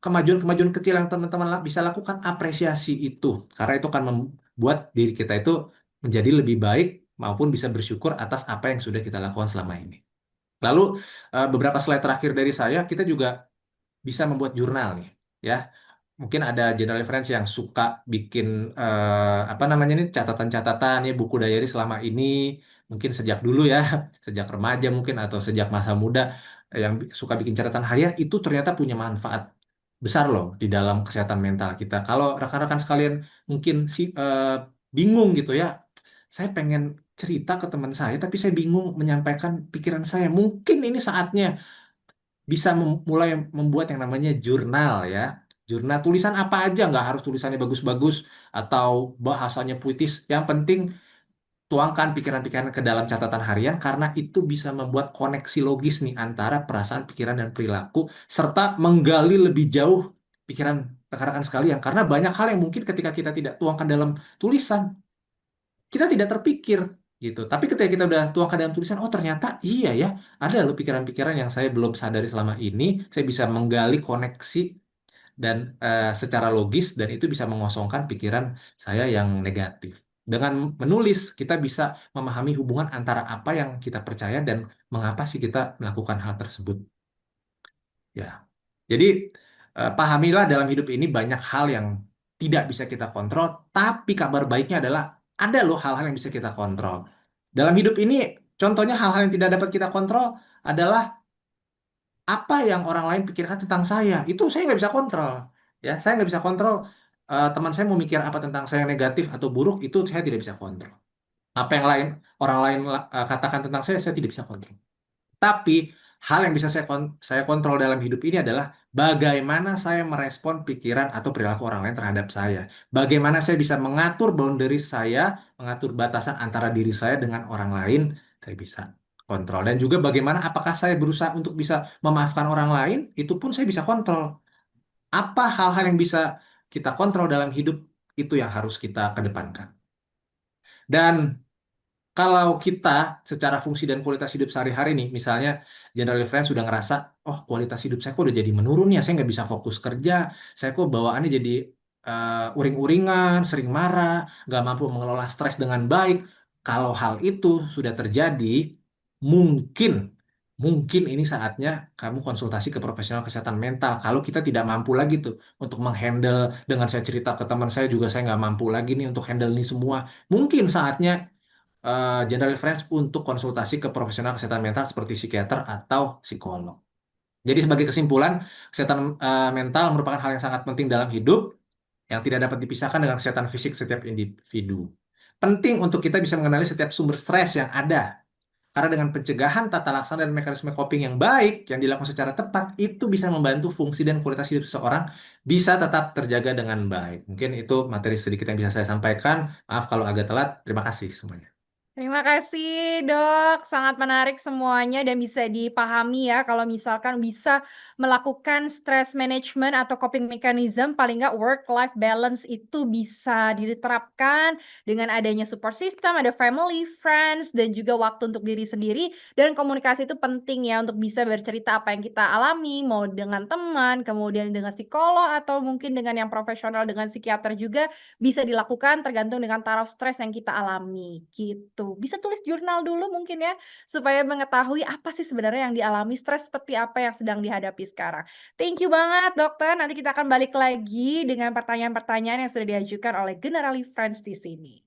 kemajuan-kemajuan kecil yang teman-teman bisa lakukan, apresiasi itu. Karena itu akan membuat diri kita itu menjadi lebih baik maupun bisa bersyukur atas apa yang sudah kita lakukan selama ini. Lalu beberapa slide terakhir dari saya, kita juga bisa membuat jurnal nih, ya. Mungkin ada general reference yang suka bikin apa namanya nih, catatan-catatan ya, buku diary selama ini, mungkin sejak dulu ya, sejak remaja mungkin atau sejak masa muda, yang suka bikin catatan harian itu ternyata punya manfaat besar loh di dalam kesehatan mental kita. Kalau rekan-rekan sekalian mungkin bingung gitu ya, saya pengen cerita ke teman saya tapi saya bingung menyampaikan pikiran saya. Mungkin ini saatnya bisa mulai membuat yang namanya jurnal ya. Jurnal tulisan apa aja, nggak harus tulisannya bagus-bagus atau bahasanya puitis. Yang penting tuangkan pikiran-pikiran ke dalam catatan harian karena itu bisa membuat koneksi logis nih antara perasaan, pikiran, dan perilaku serta menggali lebih jauh pikiran rekan-rekan sekalian. Karena banyak hal yang mungkin ketika kita tidak tuangkan dalam tulisan, kita tidak terpikir gitu. Tapi ketika kita udah tuangkan dalam tulisan, oh ternyata iya ya, ada loh pikiran-pikiran yang saya belum sadari selama ini. Saya bisa menggali koneksi dan secara logis dan itu bisa mengosongkan pikiran saya yang negatif. Dengan menulis, kita bisa memahami hubungan antara apa yang kita percaya dan mengapa sih kita melakukan hal tersebut. Ya, jadi pahamilah dalam hidup ini banyak hal yang tidak bisa kita kontrol, tapi kabar baiknya adalah ada loh hal-hal yang bisa kita kontrol. Dalam hidup ini, contohnya hal-hal yang tidak dapat kita kontrol adalah apa yang orang lain pikirkan tentang saya. Itu saya nggak bisa kontrol. Ya, saya nggak bisa kontrol teman saya mau mikir apa tentang saya yang negatif atau buruk, itu saya tidak bisa kontrol. Apa yang orang lain katakan tentang saya tidak bisa kontrol. Tapi hal yang bisa saya kontrol dalam hidup ini adalah bagaimana saya merespon pikiran atau perilaku orang lain terhadap saya. Bagaimana saya bisa mengatur boundary saya, mengatur batasan antara diri saya dengan orang lain, saya bisa kontrol. Dan juga bagaimana apakah saya berusaha untuk bisa memaafkan orang lain, itu pun saya bisa kontrol. Apa hal-hal yang bisa kita kontrol dalam hidup, itu yang harus kita kedepankan. Dan kalau kita secara fungsi dan kualitas hidup sehari-hari nih, misalnya general reference sudah ngerasa, oh kualitas hidup saya kok udah jadi menurun ya, saya nggak bisa fokus kerja, saya kok bawaannya jadi uring-uringan, sering marah, nggak mampu mengelola stres dengan baik. Kalau hal itu sudah terjadi, mungkin, mungkin ini saatnya kamu konsultasi ke profesional kesehatan mental. Kalau kita tidak mampu lagi tuh untuk menghandle, dengan saya cerita ke teman saya juga saya nggak mampu lagi nih untuk handle ini semua. Mungkin saatnya general reference untuk konsultasi ke profesional kesehatan mental seperti psikiater atau psikolog. Jadi sebagai kesimpulan, kesehatan mental merupakan hal yang sangat penting dalam hidup yang tidak dapat dipisahkan dengan kesehatan fisik setiap individu. Penting untuk kita bisa mengenali setiap sumber stres yang ada. Karena dengan pencegahan, tata laksana, dan mekanisme coping yang baik yang dilakukan secara tepat, itu bisa membantu fungsi dan kualitas hidup seseorang bisa tetap terjaga dengan baik. Mungkin itu materi sedikit yang bisa saya sampaikan. Maaf kalau agak telat. Terima kasih semuanya. Terima kasih, Dok. Sangat menarik semuanya dan bisa dipahami ya kalau misalkan bisa melakukan stress management atau coping mechanism, paling nggak work-life balance itu bisa diterapkan dengan adanya support system, ada family, friends, dan juga waktu untuk diri sendiri. Dan komunikasi itu penting ya untuk bisa bercerita apa yang kita alami, mau dengan teman, kemudian dengan psikolog, atau mungkin dengan yang profesional, dengan psikiater juga bisa dilakukan tergantung dengan taraf stres yang kita alami, gitu. Bisa tulis jurnal dulu mungkin ya, supaya mengetahui apa sih sebenarnya yang dialami, stres seperti apa yang sedang dihadapi sekarang. Thank you banget dokter, nanti kita akan balik lagi dengan pertanyaan-pertanyaan yang sudah diajukan oleh Generali Friends di sini.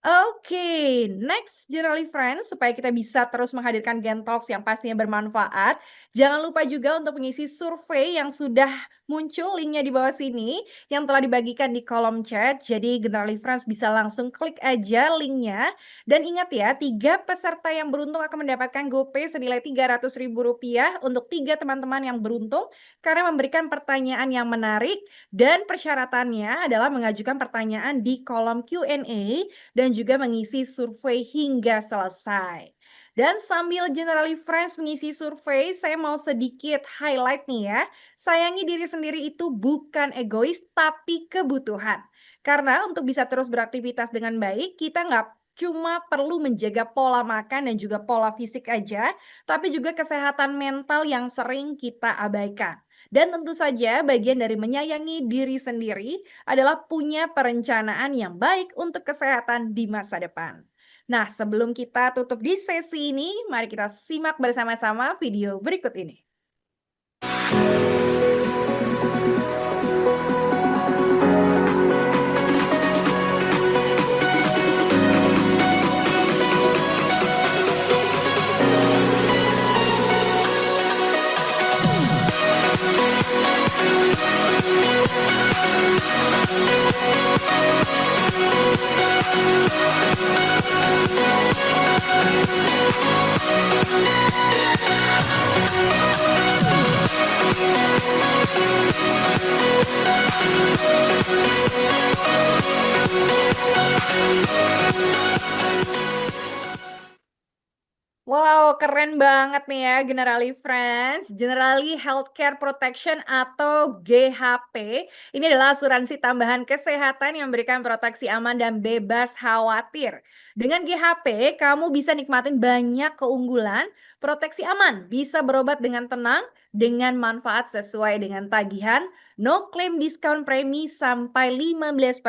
Oke, next Generally Friends, supaya kita bisa terus menghadirkan Gen Talks yang pastinya bermanfaat, jangan lupa juga untuk mengisi survei yang sudah muncul linknya di bawah sini, yang telah dibagikan di kolom chat. Jadi Generally Friends bisa langsung klik aja linknya. Dan ingat ya, 3 peserta yang beruntung akan mendapatkan GoPay senilai Rp300.000 untuk 3 teman-teman yang beruntung, karena memberikan pertanyaan yang menarik, dan persyaratannya adalah mengajukan pertanyaan di kolom Q&A, dan juga mengisi survei hingga selesai. Dan sambil Generally Friends mengisi survei, saya mau sedikit highlight nih ya. Sayangi diri sendiri itu bukan egois, tapi kebutuhan. Karena untuk bisa terus beraktivitas dengan baik, kita nggak cuma perlu menjaga pola makan dan juga pola fisik aja, tapi juga kesehatan mental yang sering kita abaikan. Dan tentu saja bagian dari menyayangi diri sendiri adalah punya perencanaan yang baik untuk kesehatan di masa depan. Nah, sebelum kita tutup di sesi ini, mari kita simak bersama-sama video berikut ini. Wow, keren banget nih ya Generali Friends. Generali Healthcare Protection atau GHP. Ini adalah asuransi tambahan kesehatan yang memberikan proteksi aman dan bebas khawatir. Dengan GHP, kamu bisa nikmatin banyak keunggulan, proteksi aman, bisa berobat dengan tenang, dengan manfaat sesuai dengan tagihan, no claim diskon premi sampai 15%,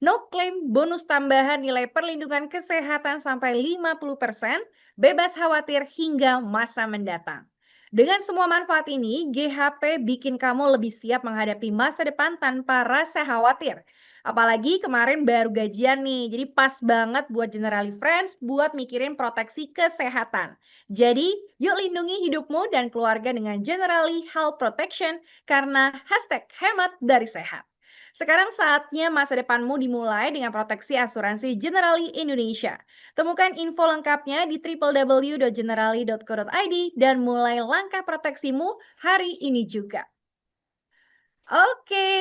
no claim bonus tambahan nilai perlindungan kesehatan sampai 50%, bebas khawatir hingga masa mendatang. Dengan semua manfaat ini, GHP bikin kamu lebih siap menghadapi masa depan tanpa rasa khawatir. Apalagi kemarin baru gajian nih, jadi pas banget buat Generali Friends buat mikirin proteksi kesehatan. Jadi, yuk lindungi hidupmu dan keluarga dengan Generali Health Protection karena #hemat dari sehat. Sekarang saatnya masa depanmu dimulai dengan proteksi asuransi Generali Indonesia. Temukan info lengkapnya di www.generali.co.id dan mulai langkah proteksimu hari ini juga. Oke,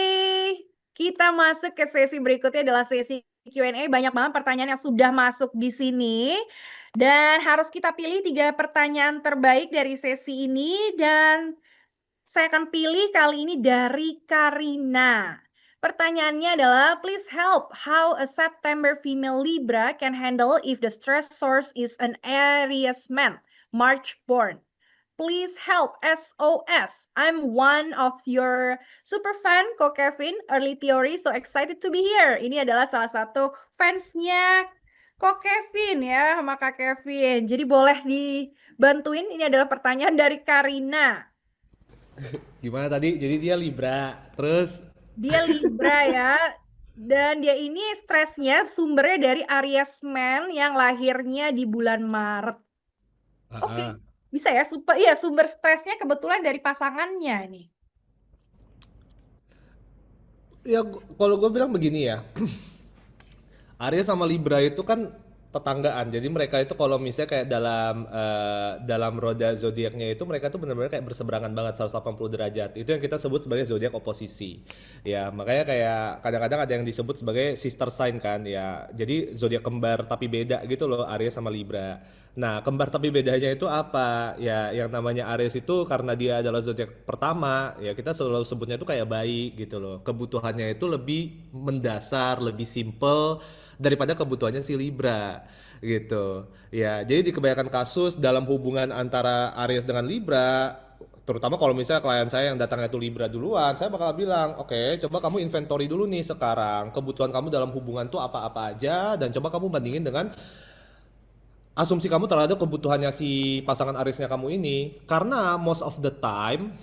kita masuk ke sesi berikutnya adalah sesi Q&A. Banyak banget pertanyaan yang sudah masuk di sini. Dan harus kita pilih 3 pertanyaan terbaik dari sesi ini. Dan saya akan pilih kali ini dari Karina. Pertanyaannya adalah, please help how a September female Libra can handle if the stress source is an Aries man, March born. Please help, SOS. I'm one of your super fan, Ko Kevin, Early Theory, so excited to be here. Ini adalah salah satu fansnya Ko Kevin ya, sama Kak Kevin. Jadi boleh dibantuin, ini adalah pertanyaan dari Karina. Gimana tadi? Jadi dia Libra, terus Dia Libra ya, dan dia ini stresnya sumbernya dari Aries Man yang lahirnya di bulan Maret. Oke, bisa ya, sumber stresnya kebetulan dari pasangannya nih. ya kalau gue bilang begini ya, Aries sama Libra itu kan tetanggaan. Jadi mereka itu kalau misalnya kayak dalam roda zodiaknya itu mereka tuh benar-benar kayak berseberangan banget 180 derajat. Itu yang kita sebut sebagai zodiak oposisi. Ya, makanya kayak kadang-kadang ada yang disebut sebagai sister sign kan ya. Jadi zodiak kembar tapi beda gitu loh, Aries sama Libra. Nah, kembar tapi bedanya itu apa? Ya, yang namanya Aries itu karena dia adalah zodiak pertama, ya kita selalu sebutnya itu kayak bayi gitu loh. Kebutuhannya itu lebih mendasar, lebih simple daripada kebutuhannya si Libra gitu. Ya, jadi di kebanyakan kasus dalam hubungan antara Aries dengan Libra, terutama kalau misalnya klien saya yang datangnya itu Libra duluan, saya bakal bilang, oke, coba kamu inventory dulu nih sekarang, kebutuhan kamu dalam hubungan tuh apa-apa aja, dan coba kamu bandingin dengan asumsi kamu terhadap kebutuhannya si pasangan Arisnya kamu ini. Karena most of the time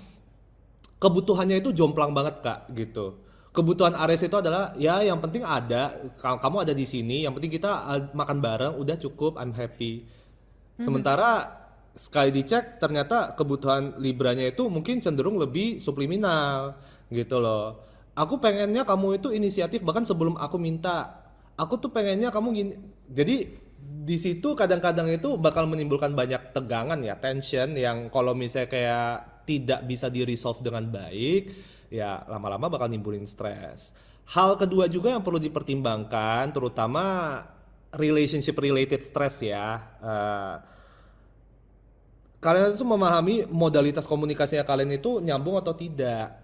kebutuhannya itu jomplang banget kak gitu. Kebutuhan Aries itu adalah ya yang penting ada, kamu ada di sini, yang penting kita makan bareng, udah cukup, I'm happy. Sementara sekali dicek ternyata kebutuhan Libranya itu mungkin cenderung lebih subliminal gitu loh. Aku pengennya kamu itu inisiatif bahkan sebelum aku minta. Aku tuh pengennya kamu gini. Jadi di situ kadang-kadang itu bakal menimbulkan banyak tegangan ya, tension yang kalau misalnya kayak tidak bisa di resolve dengan baik, ya lama-lama bakal nimbulin stres. Hal kedua juga yang perlu dipertimbangkan, terutama relationship related stress ya. Kalian tuh memahami modalitas komunikasinya kalian itu nyambung atau tidak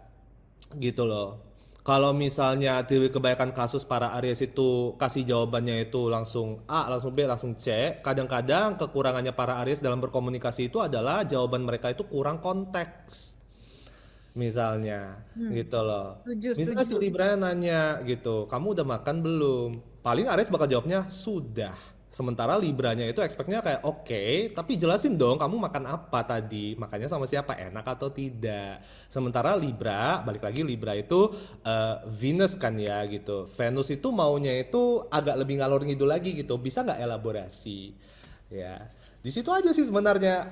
gitu loh. Kalau misalnya di kebanyakan kasus para Aries itu kasih jawabannya itu langsung A, langsung B, langsung C, kadang-kadang kekurangannya para Aries dalam berkomunikasi itu adalah jawaban mereka itu kurang konteks misalnya Hmm, gitu loh. setuju, Misalnya si setuju. Libra nanya gitu, kamu udah makan belum? Paling Aries bakal jawabnya sudah. Sementara Libranya itu expect-nya kayak oke, tapi jelasin dong kamu makan apa tadi, makannya sama siapa, enak atau tidak. Sementara Libra, balik lagi Libra itu Venus kan ya gitu. Venus itu maunya itu agak lebih ngalor ngidul lagi gitu, bisa nggak elaborasi? Ya, di situ aja sih sebenarnya.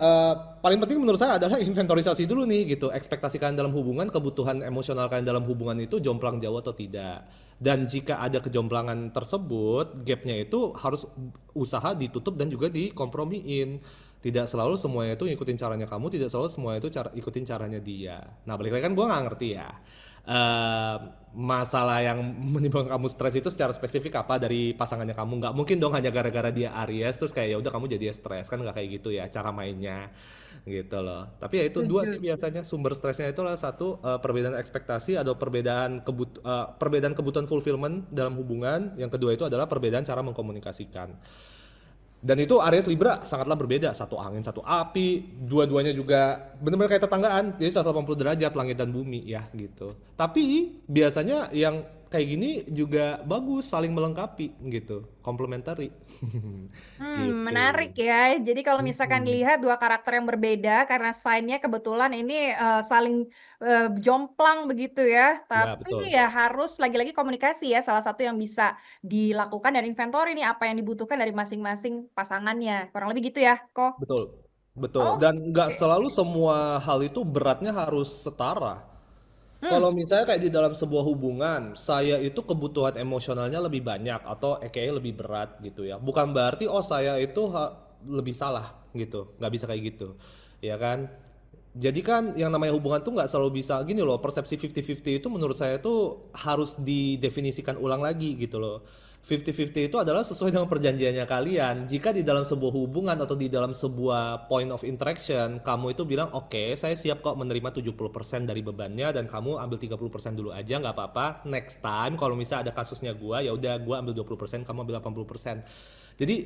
Paling penting menurut saya adalah inventorisasi dulu nih gitu. Ekspektasi kalian dalam hubungan, kebutuhan emosional kalian dalam hubungan itu jomplang jauh atau tidak. Dan jika ada kejomplangan tersebut, gapnya itu harus usaha ditutup dan juga dikompromiin. Tidak selalu semuanya itu ngikutin caranya kamu, tidak selalu semuanya itu ikutin caranya dia. Nah, balik lagi kan gue nggak ngerti ya. eh Masalah yang menimbulkan kamu stres itu secara spesifik apa dari pasangannya kamu, nggak mungkin dong hanya gara-gara dia Aries terus kayak ya udah kamu jadi stres, kan nggak kayak gitu ya cara mainnya gitu loh. Tapi ya itu dua Setuju. sih biasanya sumber stresnya itu adalah satu, perbedaan ekspektasi atau perbedaan kebutuhan fulfillment dalam hubungan, yang kedua itu adalah perbedaan cara mengkomunikasikan. Dan itu Aries Libra sangatlah berbeda, satu angin satu api, dua-duanya juga benar-benar kayak tetanggaan, jadi 180 derajat langit dan bumi ya gitu. Tapi biasanya yang kayak gini juga bagus, saling melengkapi gitu, complementary. Gitu. Menarik ya. Jadi kalau misalkan Mm-mm. dilihat dua karakter yang berbeda karena sign-nya kebetulan ini saling jomplang begitu ya. Ya Tapi betul, ya harus lagi-lagi komunikasi ya. Salah satu yang bisa dilakukan dan inventory nih apa yang dibutuhkan dari masing-masing pasangannya. Kurang lebih gitu ya, kok. betul, betul. Dan nggak Oke. selalu semua hal itu beratnya harus setara. Hmm, Kalau misalnya kayak di dalam sebuah hubungan, saya itu kebutuhan emosionalnya lebih banyak atau lebih berat gitu ya. Bukan berarti oh saya itu lebih salah gitu, nggak bisa kayak gitu, ya kan? Jadi kan yang namanya hubungan tuh nggak selalu bisa gini loh, persepsi 50-50 itu menurut saya tuh harus didefinisikan ulang lagi gitu loh. 50-50 itu adalah sesuai dengan perjanjiannya kalian. Jika di dalam sebuah hubungan atau di dalam sebuah point of interaction, kamu itu bilang, oke, saya siap kok menerima 70% dari bebannya dan kamu ambil 30% dulu aja, nggak apa-apa. Next time, kalau misalnya ada kasusnya gua, ya udah gua ambil 20%, kamu ambil 80%. Jadi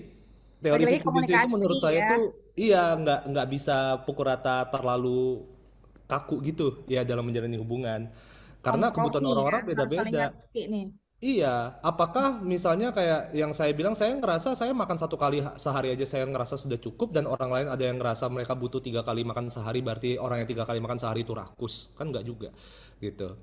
teori lagi-lagi 50-50 itu komunikasi menurut saya ya. tuh iya nggak bisa pukul rata terlalu kaku gitu ya dalam menjalani hubungan karena kebutuhan Kompromi ya. orang-orang Harus saling beda-beda. ngerti nih. Iya, apakah misalnya kayak yang saya bilang, saya ngerasa saya makan satu kali sehari aja saya ngerasa sudah cukup dan orang lain ada yang ngerasa mereka butuh 3 kali makan sehari, berarti orang yang 3 kali makan sehari itu rakus, kan nggak juga gitu.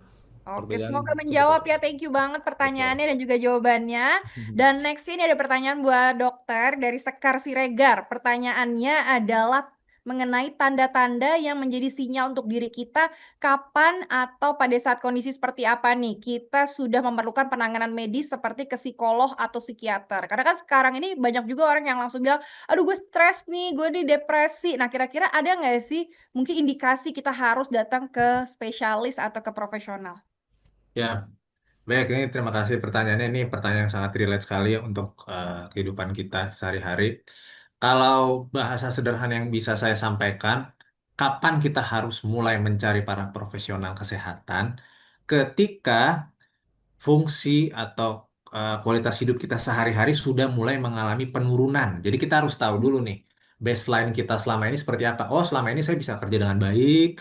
Oke, semoga Perbedaan kebutuhan. menjawab ya. Thank you banget Betul. pertanyaannya dan juga jawabannya. Dan next ini ada pertanyaan buat dokter dari Sekar Siregar. Pertanyaannya adalah mengenai tanda-tanda yang menjadi sinyal untuk diri kita kapan atau pada saat kondisi seperti apa nih kita sudah memerlukan penanganan medis seperti ke psikolog atau psikiater. Karena kan sekarang ini banyak juga orang yang langsung bilang, aduh gue stres nih, gue nih depresi. Nah kira-kira ada nggak sih mungkin indikasi kita harus datang ke spesialis atau ke profesional? Ya, baik, ini terima kasih pertanyaannya. Ini pertanyaan yang sangat relate sekali ya untuk kehidupan kita sehari-hari. Kalau bahasa sederhana yang bisa saya sampaikan, kapan kita harus mulai mencari para profesional kesehatan? Ketika fungsi atau kualitas hidup kita sehari-hari sudah mulai mengalami penurunan. Jadi kita harus tahu dulu nih, baseline kita selama ini seperti apa. Oh, selama ini saya bisa kerja dengan baik,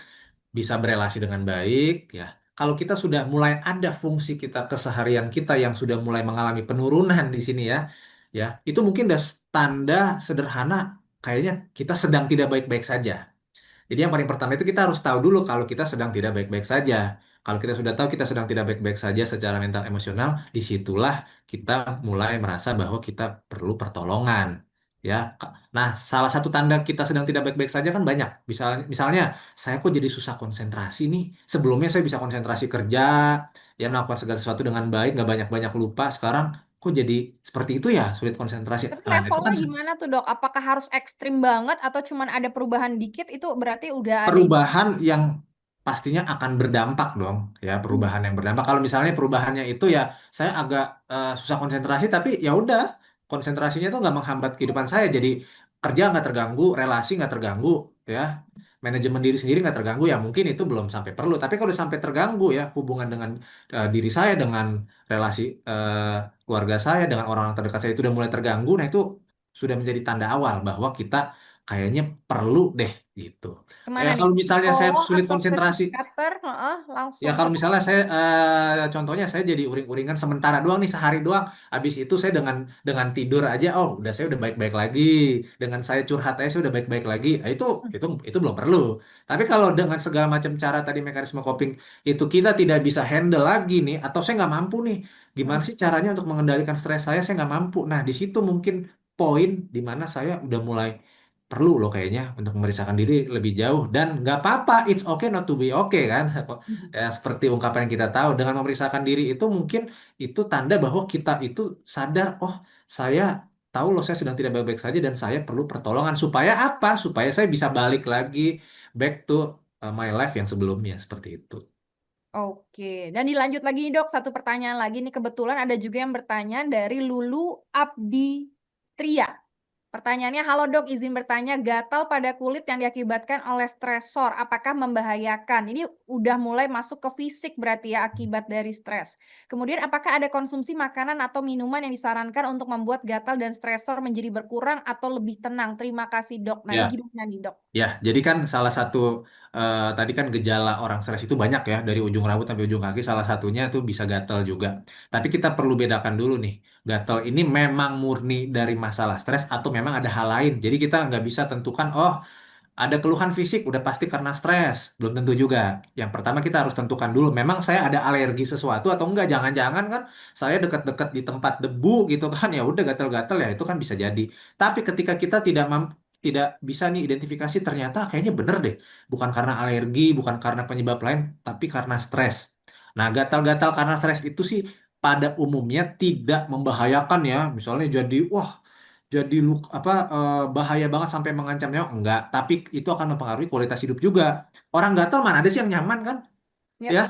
bisa berelasi dengan baik, ya. Kalau kita sudah mulai ada fungsi kita keseharian kita yang sudah mulai mengalami penurunan di sini ya, ya, itu mungkin udah tanda sederhana kayaknya kita sedang tidak baik-baik saja. Jadi yang paling pertama itu kita harus tahu dulu kalau kita sedang tidak baik-baik saja. Kalau kita sudah tahu kita sedang tidak baik-baik saja secara mental emosional, disitulah kita mulai merasa bahwa kita perlu pertolongan. Ya, nah salah satu tanda kita sedang tidak baik-baik saja kan banyak. Misalnya, saya kok jadi susah konsentrasi nih. Sebelumnya saya bisa konsentrasi kerja, ya melakukan segala sesuatu dengan baik, nggak banyak-banyak lupa. Sekarang kok jadi seperti itu ya, sulit konsentrasi. Tapi Nah, itu levelnya kan gimana tuh dok? Apakah harus ekstrim banget atau cuman ada perubahan dikit itu berarti udah ada perubahan yang pastinya akan berdampak dong, ya perubahan yang berdampak. Kalau misalnya perubahannya itu ya saya agak susah konsentrasi, tapi ya udah konsentrasinya tuh nggak menghambat kehidupan saya, jadi kerja nggak terganggu, relasi nggak terganggu, ya manajemen diri sendiri nggak terganggu, ya mungkin itu belum sampai perlu. Tapi kalau sampai terganggu ya hubungan dengan diri saya, dengan relasi keluarga saya, dengan orang-orang terdekat saya itu udah mulai terganggu, nah itu sudah menjadi tanda awal bahwa kita kayaknya perlu deh gitu. Kemana Kayak nih? kalau Ke misalnya saya psikolog sulit atau ke konsentrasi, psikiater? Heeh, ya langsung ke kalau misalnya saya contohnya saya jadi uring-uringan sementara doang nih sehari doang. Habis itu saya dengan tidur aja, oh udah saya udah baik-baik lagi. Dengan saya curhat aja saya udah baik-baik lagi. Nah, itu belum perlu. Tapi kalau dengan segala macam cara tadi mekanisme coping itu kita tidak bisa handle lagi nih, atau saya nggak mampu nih, gimana Hmm. sih caranya untuk mengendalikan stres saya nggak mampu. Nah di situ mungkin poin di mana saya udah mulai perlu loh kayaknya untuk memeriksakan diri lebih jauh dan nggak apa-apa, it's okay not to be okay kan. Ya, seperti ungkapan yang kita tahu, dengan memeriksakan diri itu mungkin itu tanda bahwa kita itu sadar, oh saya tahu loh saya sedang tidak baik-baik saja dan saya perlu pertolongan. Supaya apa? Supaya saya bisa balik lagi back to my life yang sebelumnya, seperti itu. Oke, dan dilanjut lagi nih dok, satu pertanyaan lagi nih, kebetulan ada juga yang bertanya dari Lulu Abdi Tria. Pertanyaannya, halo dok, izin bertanya, gatal pada kulit yang diakibatkan oleh stresor, apakah membahayakan? Ini udah mulai masuk ke fisik berarti ya, akibat dari stres. Kemudian, apakah ada konsumsi makanan atau minuman yang disarankan untuk membuat gatal dan stresor menjadi berkurang atau lebih tenang? Terima kasih dok. Nah, ini Ya, gimana nih dok? ya, jadi kan salah satu tadi kan gejala orang stres itu banyak ya, dari ujung rambut sampai ujung kaki. Salah satunya tuh bisa gatal juga. Tapi kita perlu bedakan dulu nih, gatal ini memang murni dari masalah stres atau memang ada hal lain. Jadi kita nggak bisa tentukan, oh ada keluhan fisik udah pasti karena stres. Belum tentu juga. Yang pertama kita harus tentukan dulu, memang saya ada alergi sesuatu atau enggak. Jangan-jangan kan saya dekat-dekat di tempat debu gitu kan, ya udah gatal-gatal ya itu kan bisa jadi. Tapi ketika kita tidak bisa nih identifikasi, ternyata kayaknya bener deh. Bukan karena alergi, bukan karena penyebab lain, tapi karena stres. Nah, gatal-gatal karena stres itu sih pada umumnya tidak membahayakan ya. Misalnya jadi bahaya banget sampai mengancam nyawa, enggak, tapi itu akan mempengaruhi kualitas hidup juga. Orang gatal mana ada sih yang nyaman kan, Ya, ya.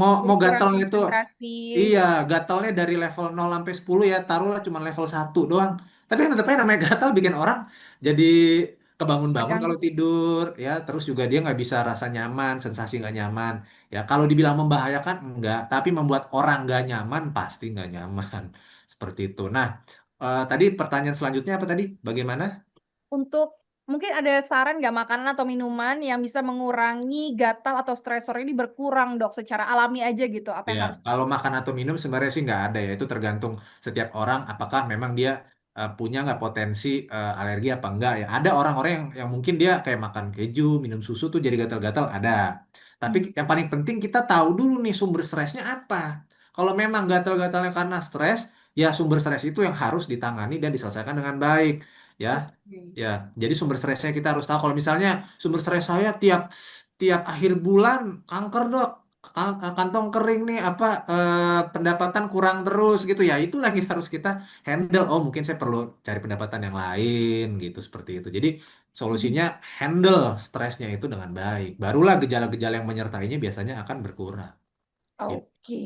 mau jadi mau kurang gatalnya itu, konsentrasi. iya, gatalnya dari level 0 sampai 10 ya, taruhlah cuma level 1 doang, tapi kan tetap aja namanya gatal bikin orang jadi kebangun-bangun Terganggu. kalau tidur ya, terus juga dia nggak bisa rasa nyaman, sensasi nggak nyaman. Ya kalau dibilang membahayakan enggak, tapi membuat orang nggak nyaman pasti nggak nyaman. Seperti itu. Nah, tadi pertanyaan selanjutnya apa tadi? Bagaimana? Untuk mungkin ada saran nggak makanan atau minuman yang bisa mengurangi gatal atau stresor ini berkurang, Dok, secara alami aja gitu, apa Ya, yang harus kalau makan atau minum sebenarnya sih nggak ada ya. Itu tergantung setiap orang apakah memang dia punya nggak potensi alergi apa enggak ya. Ada orang-orang yang mungkin dia kayak makan keju, minum susu tuh jadi gatal-gatal ada. Tapi Mhm. yang paling penting kita tahu dulu nih sumber stresnya apa. Kalau memang gatal-gatalnya karena stres, ya sumber stres itu yang harus ditangani dan diselesaikan dengan baik. Ya, Oke. ya. Jadi sumber stresnya kita harus tahu. Kalau misalnya sumber stres saya tiap tiap akhir bulan kanker dok, kantong kering nih pendapatan kurang terus gitu ya, itulah kita harus kita handle. Oh mungkin saya perlu cari pendapatan yang lain gitu, seperti itu. Jadi Mhm. solusinya handle stresnya itu dengan baik, barulah gejala-gejala yang menyertainya biasanya akan berkurang gitu. Oke.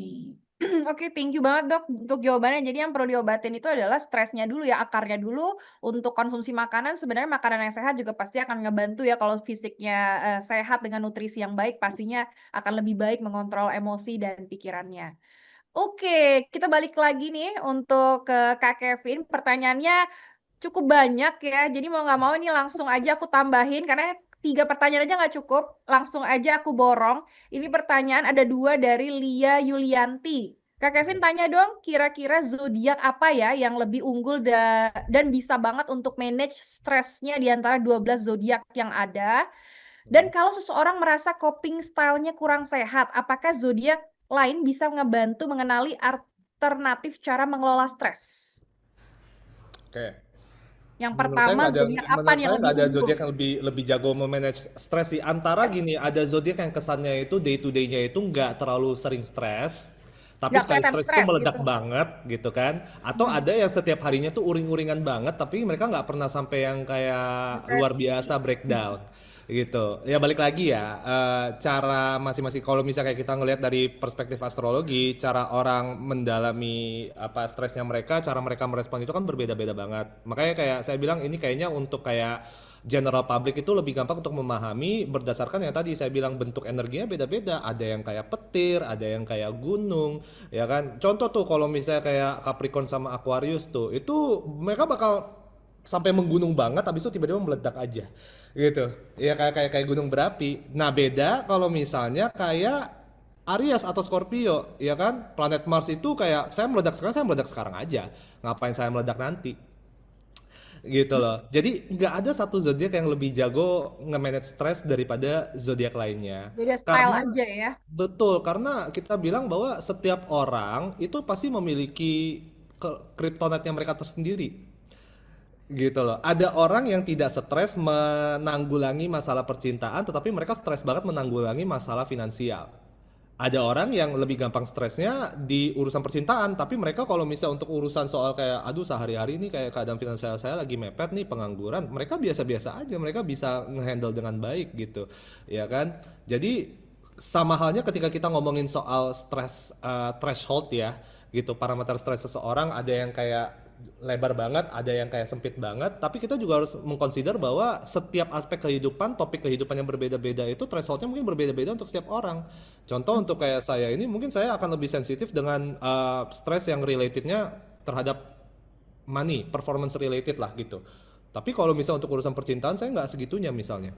Oke, thank you banget, Dok, untuk jawabannya. Jadi yang perlu diobatin itu adalah stresnya dulu ya, akarnya dulu. Untuk konsumsi makanan, sebenarnya makanan yang sehat juga pasti akan ngebantu ya kalau fisiknya, sehat dengan nutrisi yang baik, pastinya akan lebih baik mengontrol emosi dan pikirannya. Oke, kita balik lagi nih untuk ke Kak Kevin, pertanyaannya cukup banyak ya, jadi mau nggak mau ini langsung aja aku tambahin karena 3 pertanyaan aja nggak cukup, langsung aja aku borong. Ini pertanyaan ada 2 dari Lia Yulianti. Kak Kevin tanya dong, kira-kira zodiak apa ya yang lebih unggul dan bisa banget untuk manage stresnya di antara 12 zodiak yang ada? Dan kalau seseorang merasa coping style-nya kurang sehat, apakah zodiak lain bisa ngebantu mengenali alternatif cara mengelola stres? Oke. Yang pertama zodiak apa Menurut nih yang saya lebih nggak ada unggul? zodiak yang lebih lebih jago memanage stres sih. Antara Ya, gini, ada zodiak yang kesannya itu day to day-nya itu nggak terlalu sering stres, tapi nggak sekali kelihatan stres itu stres meledak gitu. banget gitu kan. Atau Mhm. ada yang setiap harinya tuh uring-uringan banget, tapi mereka nggak pernah sampai yang kayak luar Depresi. biasa breakdown gitu. Ya balik lagi ya, cara masing-masing. Kalau misalnya kayak kita ngelihat dari perspektif astrologi, cara orang mendalami apa stresnya mereka, cara mereka merespon itu kan berbeda-beda banget. Makanya kayak saya bilang ini kayaknya untuk kayak general public itu lebih gampang untuk memahami berdasarkan yang tadi saya bilang bentuk energinya beda-beda. Ada yang kayak petir, ada yang kayak gunung, ya kan. Contoh tuh kalau misalnya kayak Capricorn sama Aquarius tuh, itu mereka bakal sampai menggunung banget, habis itu tiba-tiba meledak aja, gitu. Ya kayak gunung berapi. Nah beda kalau misalnya kayak Aries atau Scorpio, ya kan? Planet Mars itu kayak saya meledak sekarang aja. Ngapain saya meledak nanti? Gitu loh. Jadi nggak ada satu zodiak yang lebih jago nge-manage stres daripada zodiak lainnya. Beda style Karena aja ya. betul, karena kita bilang bahwa setiap orang itu pasti memiliki kryptonite mereka tersendiri. Gitu loh. Ada orang yang tidak stres menanggulangi masalah percintaan, tetapi mereka stres banget menanggulangi masalah finansial. Ada orang yang lebih gampang stresnya di urusan percintaan, tapi mereka kalau misal untuk urusan soal kayak, aduh sehari-hari ini kayak keadaan finansial saya lagi mepet nih, pengangguran, mereka biasa-biasa aja, mereka bisa ngehandle dengan baik gitu, ya kan? Jadi sama halnya ketika kita ngomongin soal stress threshold ya, gitu, parameter stres seseorang ada yang kayak lebar banget, ada yang kayak sempit banget, tapi kita juga harus mengconsider bahwa setiap aspek kehidupan, topik kehidupan yang berbeda-beda itu thresholdnya mungkin berbeda-beda untuk setiap orang. Contoh untuk kayak saya ini, mungkin saya akan lebih sensitif dengan stres yang relatednya terhadap money, performance related lah gitu. Tapi kalau misal untuk urusan percintaan, saya nggak segitunya misalnya,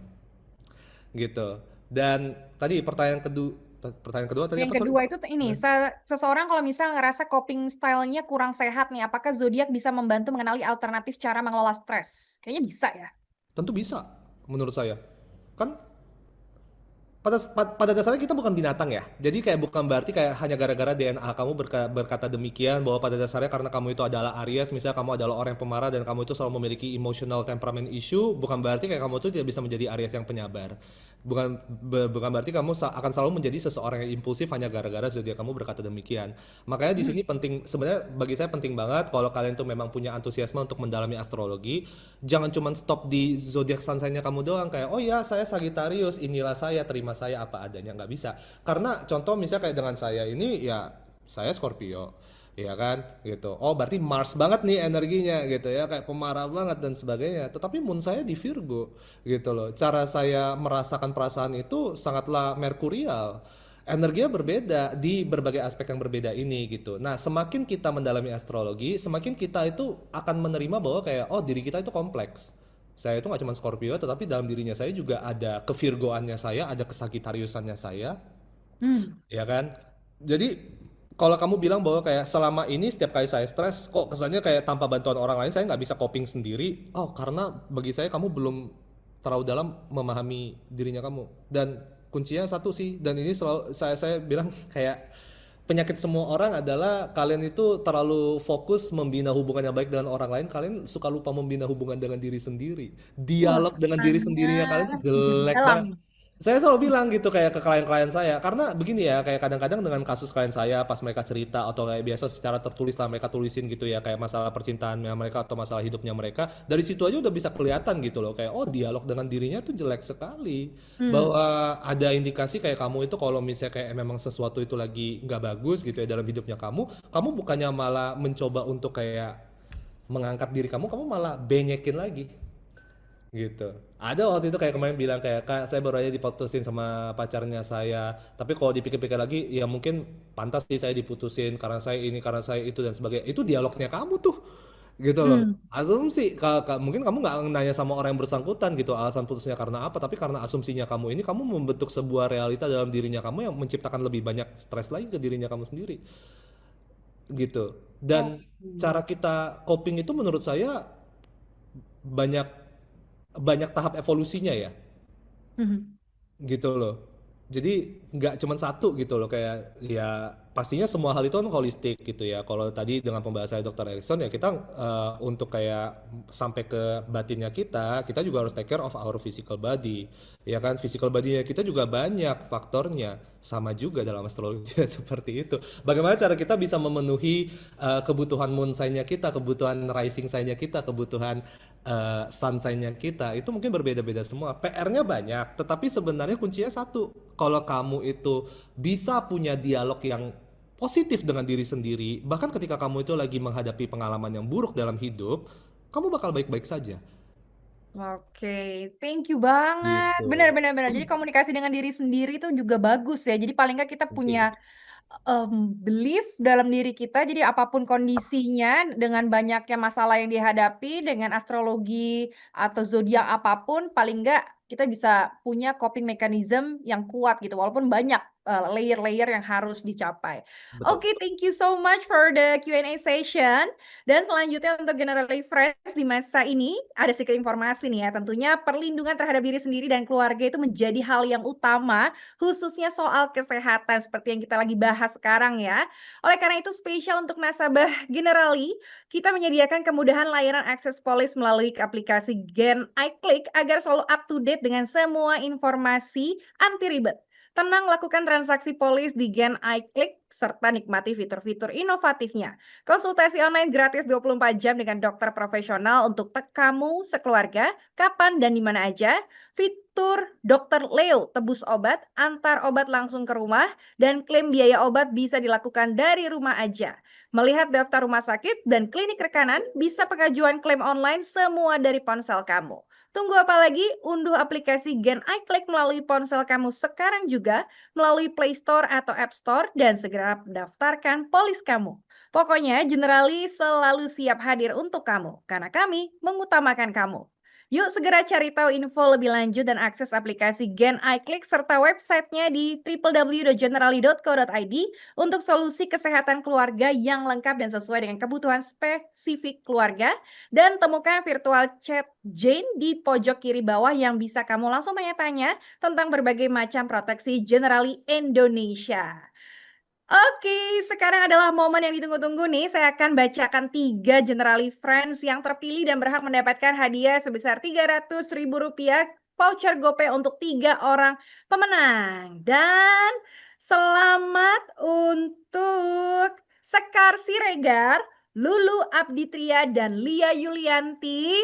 gitu. Dan tadi pertanyaan kedua tadi apa, Yang sorry? kedua itu ini, seseorang kalau misalnya ngerasa coping style-nya kurang sehat nih, apakah zodiak bisa membantu mengenali alternatif cara mengelola stres? Kayaknya bisa ya. Tentu bisa, menurut saya. Kan pada dasarnya kita bukan binatang ya. Jadi kayak bukan berarti kayak hanya gara-gara DNA kamu berkata demikian bahwa pada dasarnya karena kamu itu adalah Aries, misalnya kamu adalah orang yang pemarah dan kamu itu selalu memiliki emotional temperament issue, bukan berarti kayak kamu itu tidak bisa menjadi Aries yang penyabar. Bukan berarti kamu akan selalu menjadi seseorang yang impulsif hanya gara-gara zodiak kamu berkata demikian. Makanya di sini penting, sebenarnya bagi saya penting banget kalau kalian tuh memang punya antusiasme untuk mendalami astrologi, jangan cuma stop di zodiak sun sign-nya kamu doang kayak oh ya saya Sagittarius, inilah saya, terima saya apa adanya, nggak bisa. Karena contoh misalnya kayak dengan saya ini ya saya Scorpio, ya kan gitu. Oh berarti Mars banget nih energinya gitu ya, kayak pemarah banget dan sebagainya. Tetapi moon saya di Virgo gitu loh. Cara saya merasakan perasaan itu sangatlah merkurial. Energinya berbeda di berbagai aspek yang berbeda ini gitu. Nah, semakin kita mendalami astrologi, semakin kita itu akan menerima bahwa kayak oh diri kita itu kompleks. Saya itu nggak cuma Scorpio, tetapi dalam dirinya saya juga ada kevirgoannya saya, ada kesagitariusannya saya, Hmm. ya kan? Jadi kalau kamu bilang bahwa kayak selama ini setiap kali saya stres, kok kesannya kayak tanpa bantuan orang lain saya nggak bisa coping sendiri. Oh, karena bagi saya kamu belum terlalu dalam memahami dirinya kamu. Dan kuncinya satu sih, dan ini selalu saya bilang kayak penyakit semua orang adalah kalian itu terlalu fokus membina hubungan yang baik dengan orang lain, kalian suka lupa membina hubungan dengan diri sendiri. Wah, Dialog dengan diri pesannya sendirinya kalian tuh jelek dalam. banget. Saya selalu bilang gitu kayak ke klien-klien saya, karena begini ya, kayak kadang-kadang dengan kasus klien saya pas mereka cerita atau kayak biasa secara tertulis lah mereka tulisin gitu ya, kayak masalah percintaannya mereka atau masalah hidupnya mereka, dari situ aja udah bisa kelihatan gitu loh, kayak oh dialog dengan dirinya tuh jelek sekali, Hmm. bahwa ada indikasi kayak kamu itu kalau misalnya kayak memang sesuatu itu lagi nggak bagus gitu ya dalam hidupnya kamu bukannya malah mencoba untuk kayak mengangkat diri kamu malah benyekin lagi gitu. Ada waktu itu kayak kemarin bilang kayak kak saya baru aja diputusin sama pacarnya saya, tapi kalau dipikir-pikir lagi ya mungkin pantas sih saya diputusin karena saya ini karena saya itu dan sebagainya, itu dialognya kamu tuh gitu loh. Hmm. Asumsi mungkin kamu nggak nanya sama orang yang bersangkutan gitu alasan putusnya karena apa, tapi karena asumsinya kamu ini kamu membentuk sebuah realita dalam dirinya kamu yang menciptakan lebih banyak stres lagi ke dirinya kamu sendiri gitu. Dan Oke. cara kita coping itu menurut saya banyak banyak tahap evolusinya ya Hmm. gitu loh. Jadi nggak cuma satu gitu loh, kayak ya pastinya semua hal itu kan holistik gitu ya. Kalau tadi dengan pembahasan Dr. Erikson ya kita untuk kayak sampai ke batinnya kita juga harus take care of our physical body. Ya kan, physical body-nya kita juga banyak faktornya. Sama juga dalam astrologi seperti itu. Bagaimana cara kita bisa memenuhi kebutuhan moon sign-nya kita, kebutuhan rising sign-nya kita, kebutuhan sun sign-nya kita itu mungkin berbeda-beda semua. PR-nya banyak, tetapi sebenarnya kuncinya satu. Kalau kamu itu bisa punya dialog yang positif dengan diri sendiri, bahkan ketika kamu itu lagi menghadapi pengalaman yang buruk dalam hidup, kamu bakal baik-baik saja. Oke, thank you banget. Gitu. Benar, benar, benar. Jadi komunikasi dengan diri sendiri itu juga bagus ya. Jadi paling nggak kita punya Penting. Belief dalam diri kita, jadi apapun kondisinya, dengan banyaknya masalah yang dihadapi, dengan astrologi atau zodiak apapun, paling enggak kita bisa punya coping mechanism yang kuat gitu, walaupun banyak, layer-layer yang harus dicapai. Betul. Oke, thank you so much for the Q&A session. Dan selanjutnya untuk Generally Friends di masa ini, ada sedikit informasi nih ya, tentunya perlindungan terhadap diri sendiri dan keluarga itu menjadi hal yang utama khususnya soal kesehatan seperti yang kita lagi bahas sekarang ya. Oleh karena itu spesial untuk nasabah Generali, kita menyediakan kemudahan layanan akses polis melalui aplikasi Gen iClick agar selalu up to date dengan semua informasi anti ribet. Tenang lakukan transaksi polis di Gen iClick serta nikmati fitur-fitur inovatifnya. Konsultasi online gratis 24 jam dengan dokter profesional untuk kamu sekeluarga, kapan dan di mana aja. Fitur Dokter Leo tebus obat, antar obat langsung ke rumah, dan klaim biaya obat bisa dilakukan dari rumah aja. Melihat daftar rumah sakit dan klinik rekanan, bisa pengajuan klaim online semua dari ponsel kamu. Tunggu apa lagi? Unduh aplikasi Gen iClick melalui ponsel kamu sekarang juga, melalui Play Store atau App Store, dan segera daftarkan polis kamu. Pokoknya, Generali selalu siap hadir untuk kamu, karena kami mengutamakan kamu. Yuk segera cari tahu info lebih lanjut dan akses aplikasi Gen iClick serta websitenya di www.generali.co.id untuk solusi kesehatan keluarga yang lengkap dan sesuai dengan kebutuhan spesifik keluarga. Dan temukan virtual chat Jane di pojok kiri bawah yang bisa kamu langsung tanya-tanya tentang berbagai macam proteksi Generali Indonesia. Oke, sekarang adalah momen yang ditunggu-tunggu nih. Saya akan bacakan 3 Generali Friends yang terpilih dan berhak mendapatkan hadiah sebesar Rp300.000 voucher GoPay untuk 3 orang pemenang. Dan selamat untuk Sekar Siregar, Lulu Abditria, dan Lia Yulianti.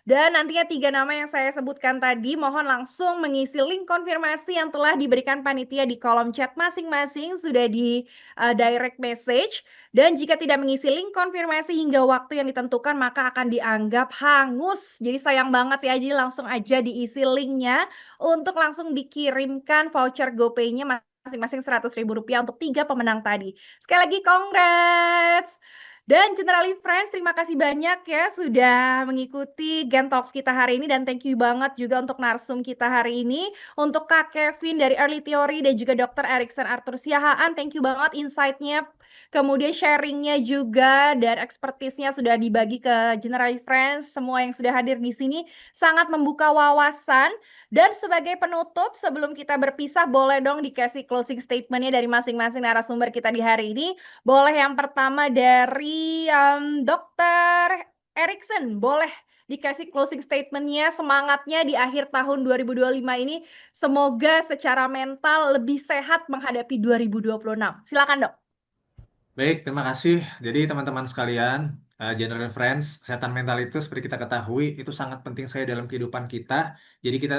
Dan nantinya 3 nama yang saya sebutkan tadi, mohon langsung mengisi link konfirmasi yang telah diberikan panitia di kolom chat masing-masing, sudah di direct message. Dan jika tidak mengisi link konfirmasi hingga waktu yang ditentukan, maka akan dianggap hangus. Jadi sayang banget ya, jadi langsung aja diisi linknya untuk langsung dikirimkan voucher GoPay-nya masing-masing Rp100.000 untuk 3 pemenang tadi. Sekali lagi congrats! Dan Generali Friends, terima kasih banyak ya sudah mengikuti Gen Talks kita hari ini, dan thank you banget juga untuk narsum kita hari ini, untuk Kak Kevin dari Early Theory dan juga Dr. Erikson Arthur Siahaan, thank you banget insight-nya, kemudian sharing-nya juga dan expertise-nya sudah dibagi ke Generali Friends, semua yang sudah hadir di sini sangat membuka wawasan. Dan sebagai penutup, sebelum kita berpisah, boleh dong dikasih closing statement-nya dari masing-masing narasumber kita di hari ini. Boleh yang pertama dari Dr. Erikson, boleh dikasih closing statement-nya, semangatnya di akhir tahun 2025 ini, semoga secara mental lebih sehat menghadapi 2026. Silakan dok. Baik, terima kasih. Jadi teman-teman sekalian, General Friends, kesehatan mental itu seperti kita ketahui itu sangat penting sekali dalam kehidupan kita. Jadi kita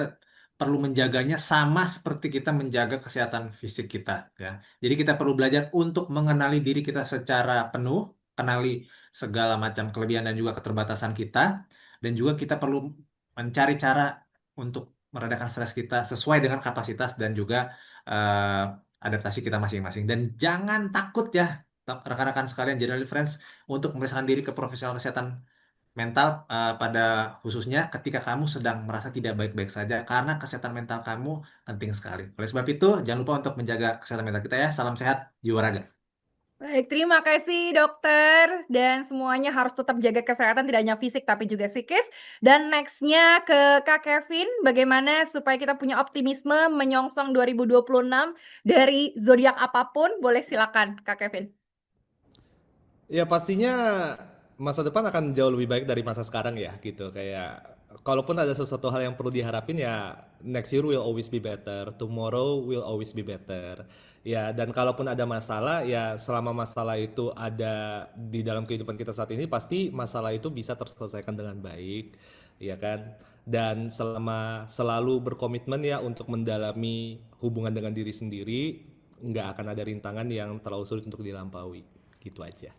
perlu menjaganya sama seperti kita menjaga kesehatan fisik kita, ya. Jadi kita perlu belajar untuk mengenali diri kita secara penuh, kenali segala macam kelebihan dan juga keterbatasan kita, dan juga kita perlu mencari cara untuk meredakan stres kita sesuai dengan kapasitas dan juga eh, adaptasi kita masing-masing. Dan jangan takut ya rekan-rekan sekalian General Friends untuk memeriksakan diri ke profesional kesehatan mental pada khususnya ketika kamu sedang merasa tidak baik-baik saja karena kesehatan mental kamu penting sekali. Oleh sebab itu, jangan lupa untuk menjaga kesehatan mental kita ya. Salam sehat, jiwa raga. Baik, terima kasih dokter. Dan semuanya harus tetap jaga kesehatan, tidak hanya fisik tapi juga psikis. Dan nextnya ke Kak Kevin, bagaimana supaya kita punya optimisme menyongsong 2026 dari zodiak apapun, boleh silakan Kak Kevin. Ya pastinya masa depan akan jauh lebih baik dari masa sekarang ya gitu. Kayak kalaupun ada sesuatu hal yang perlu diharapin ya next year will always be better, tomorrow will always be better. Ya dan kalaupun ada masalah ya selama masalah itu ada di dalam kehidupan kita saat ini pasti masalah itu bisa terselesaikan dengan baik, ya kan? Dan selama selalu berkomitmen ya untuk mendalami hubungan dengan diri sendiri, nggak akan ada rintangan yang terlalu sulit untuk dilampaui. Gitu aja.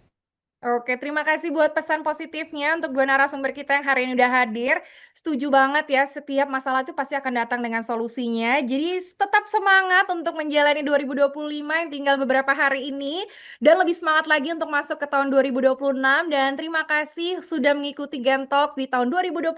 Oke, terima kasih buat pesan positifnya untuk dua narasumber kita yang hari ini udah hadir. Setuju banget ya, setiap masalah itu pasti akan datang dengan solusinya. Jadi tetap semangat untuk menjalani 2025 yang tinggal beberapa hari ini dan lebih semangat lagi untuk masuk ke tahun 2026 dan terima kasih sudah mengikuti Gen Talk di tahun 2025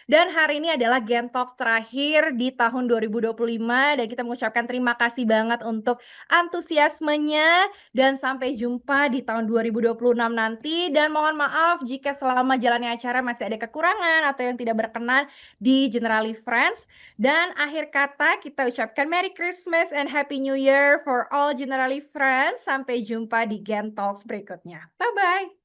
dan hari ini adalah Gen Talk terakhir di tahun 2025 dan kita mengucapkan terima kasih banget untuk antusiasmenya dan sampai jumpa di tahun 2026 nanti dan mohon maaf jika selama jalannya acara masih ada kekurangan atau yang tidak berkenan di Generali Friends. Dan akhir kata kita ucapkan Merry Christmas and Happy New Year for all Generali Friends. Sampai jumpa di Gen Talks berikutnya. Bye-bye.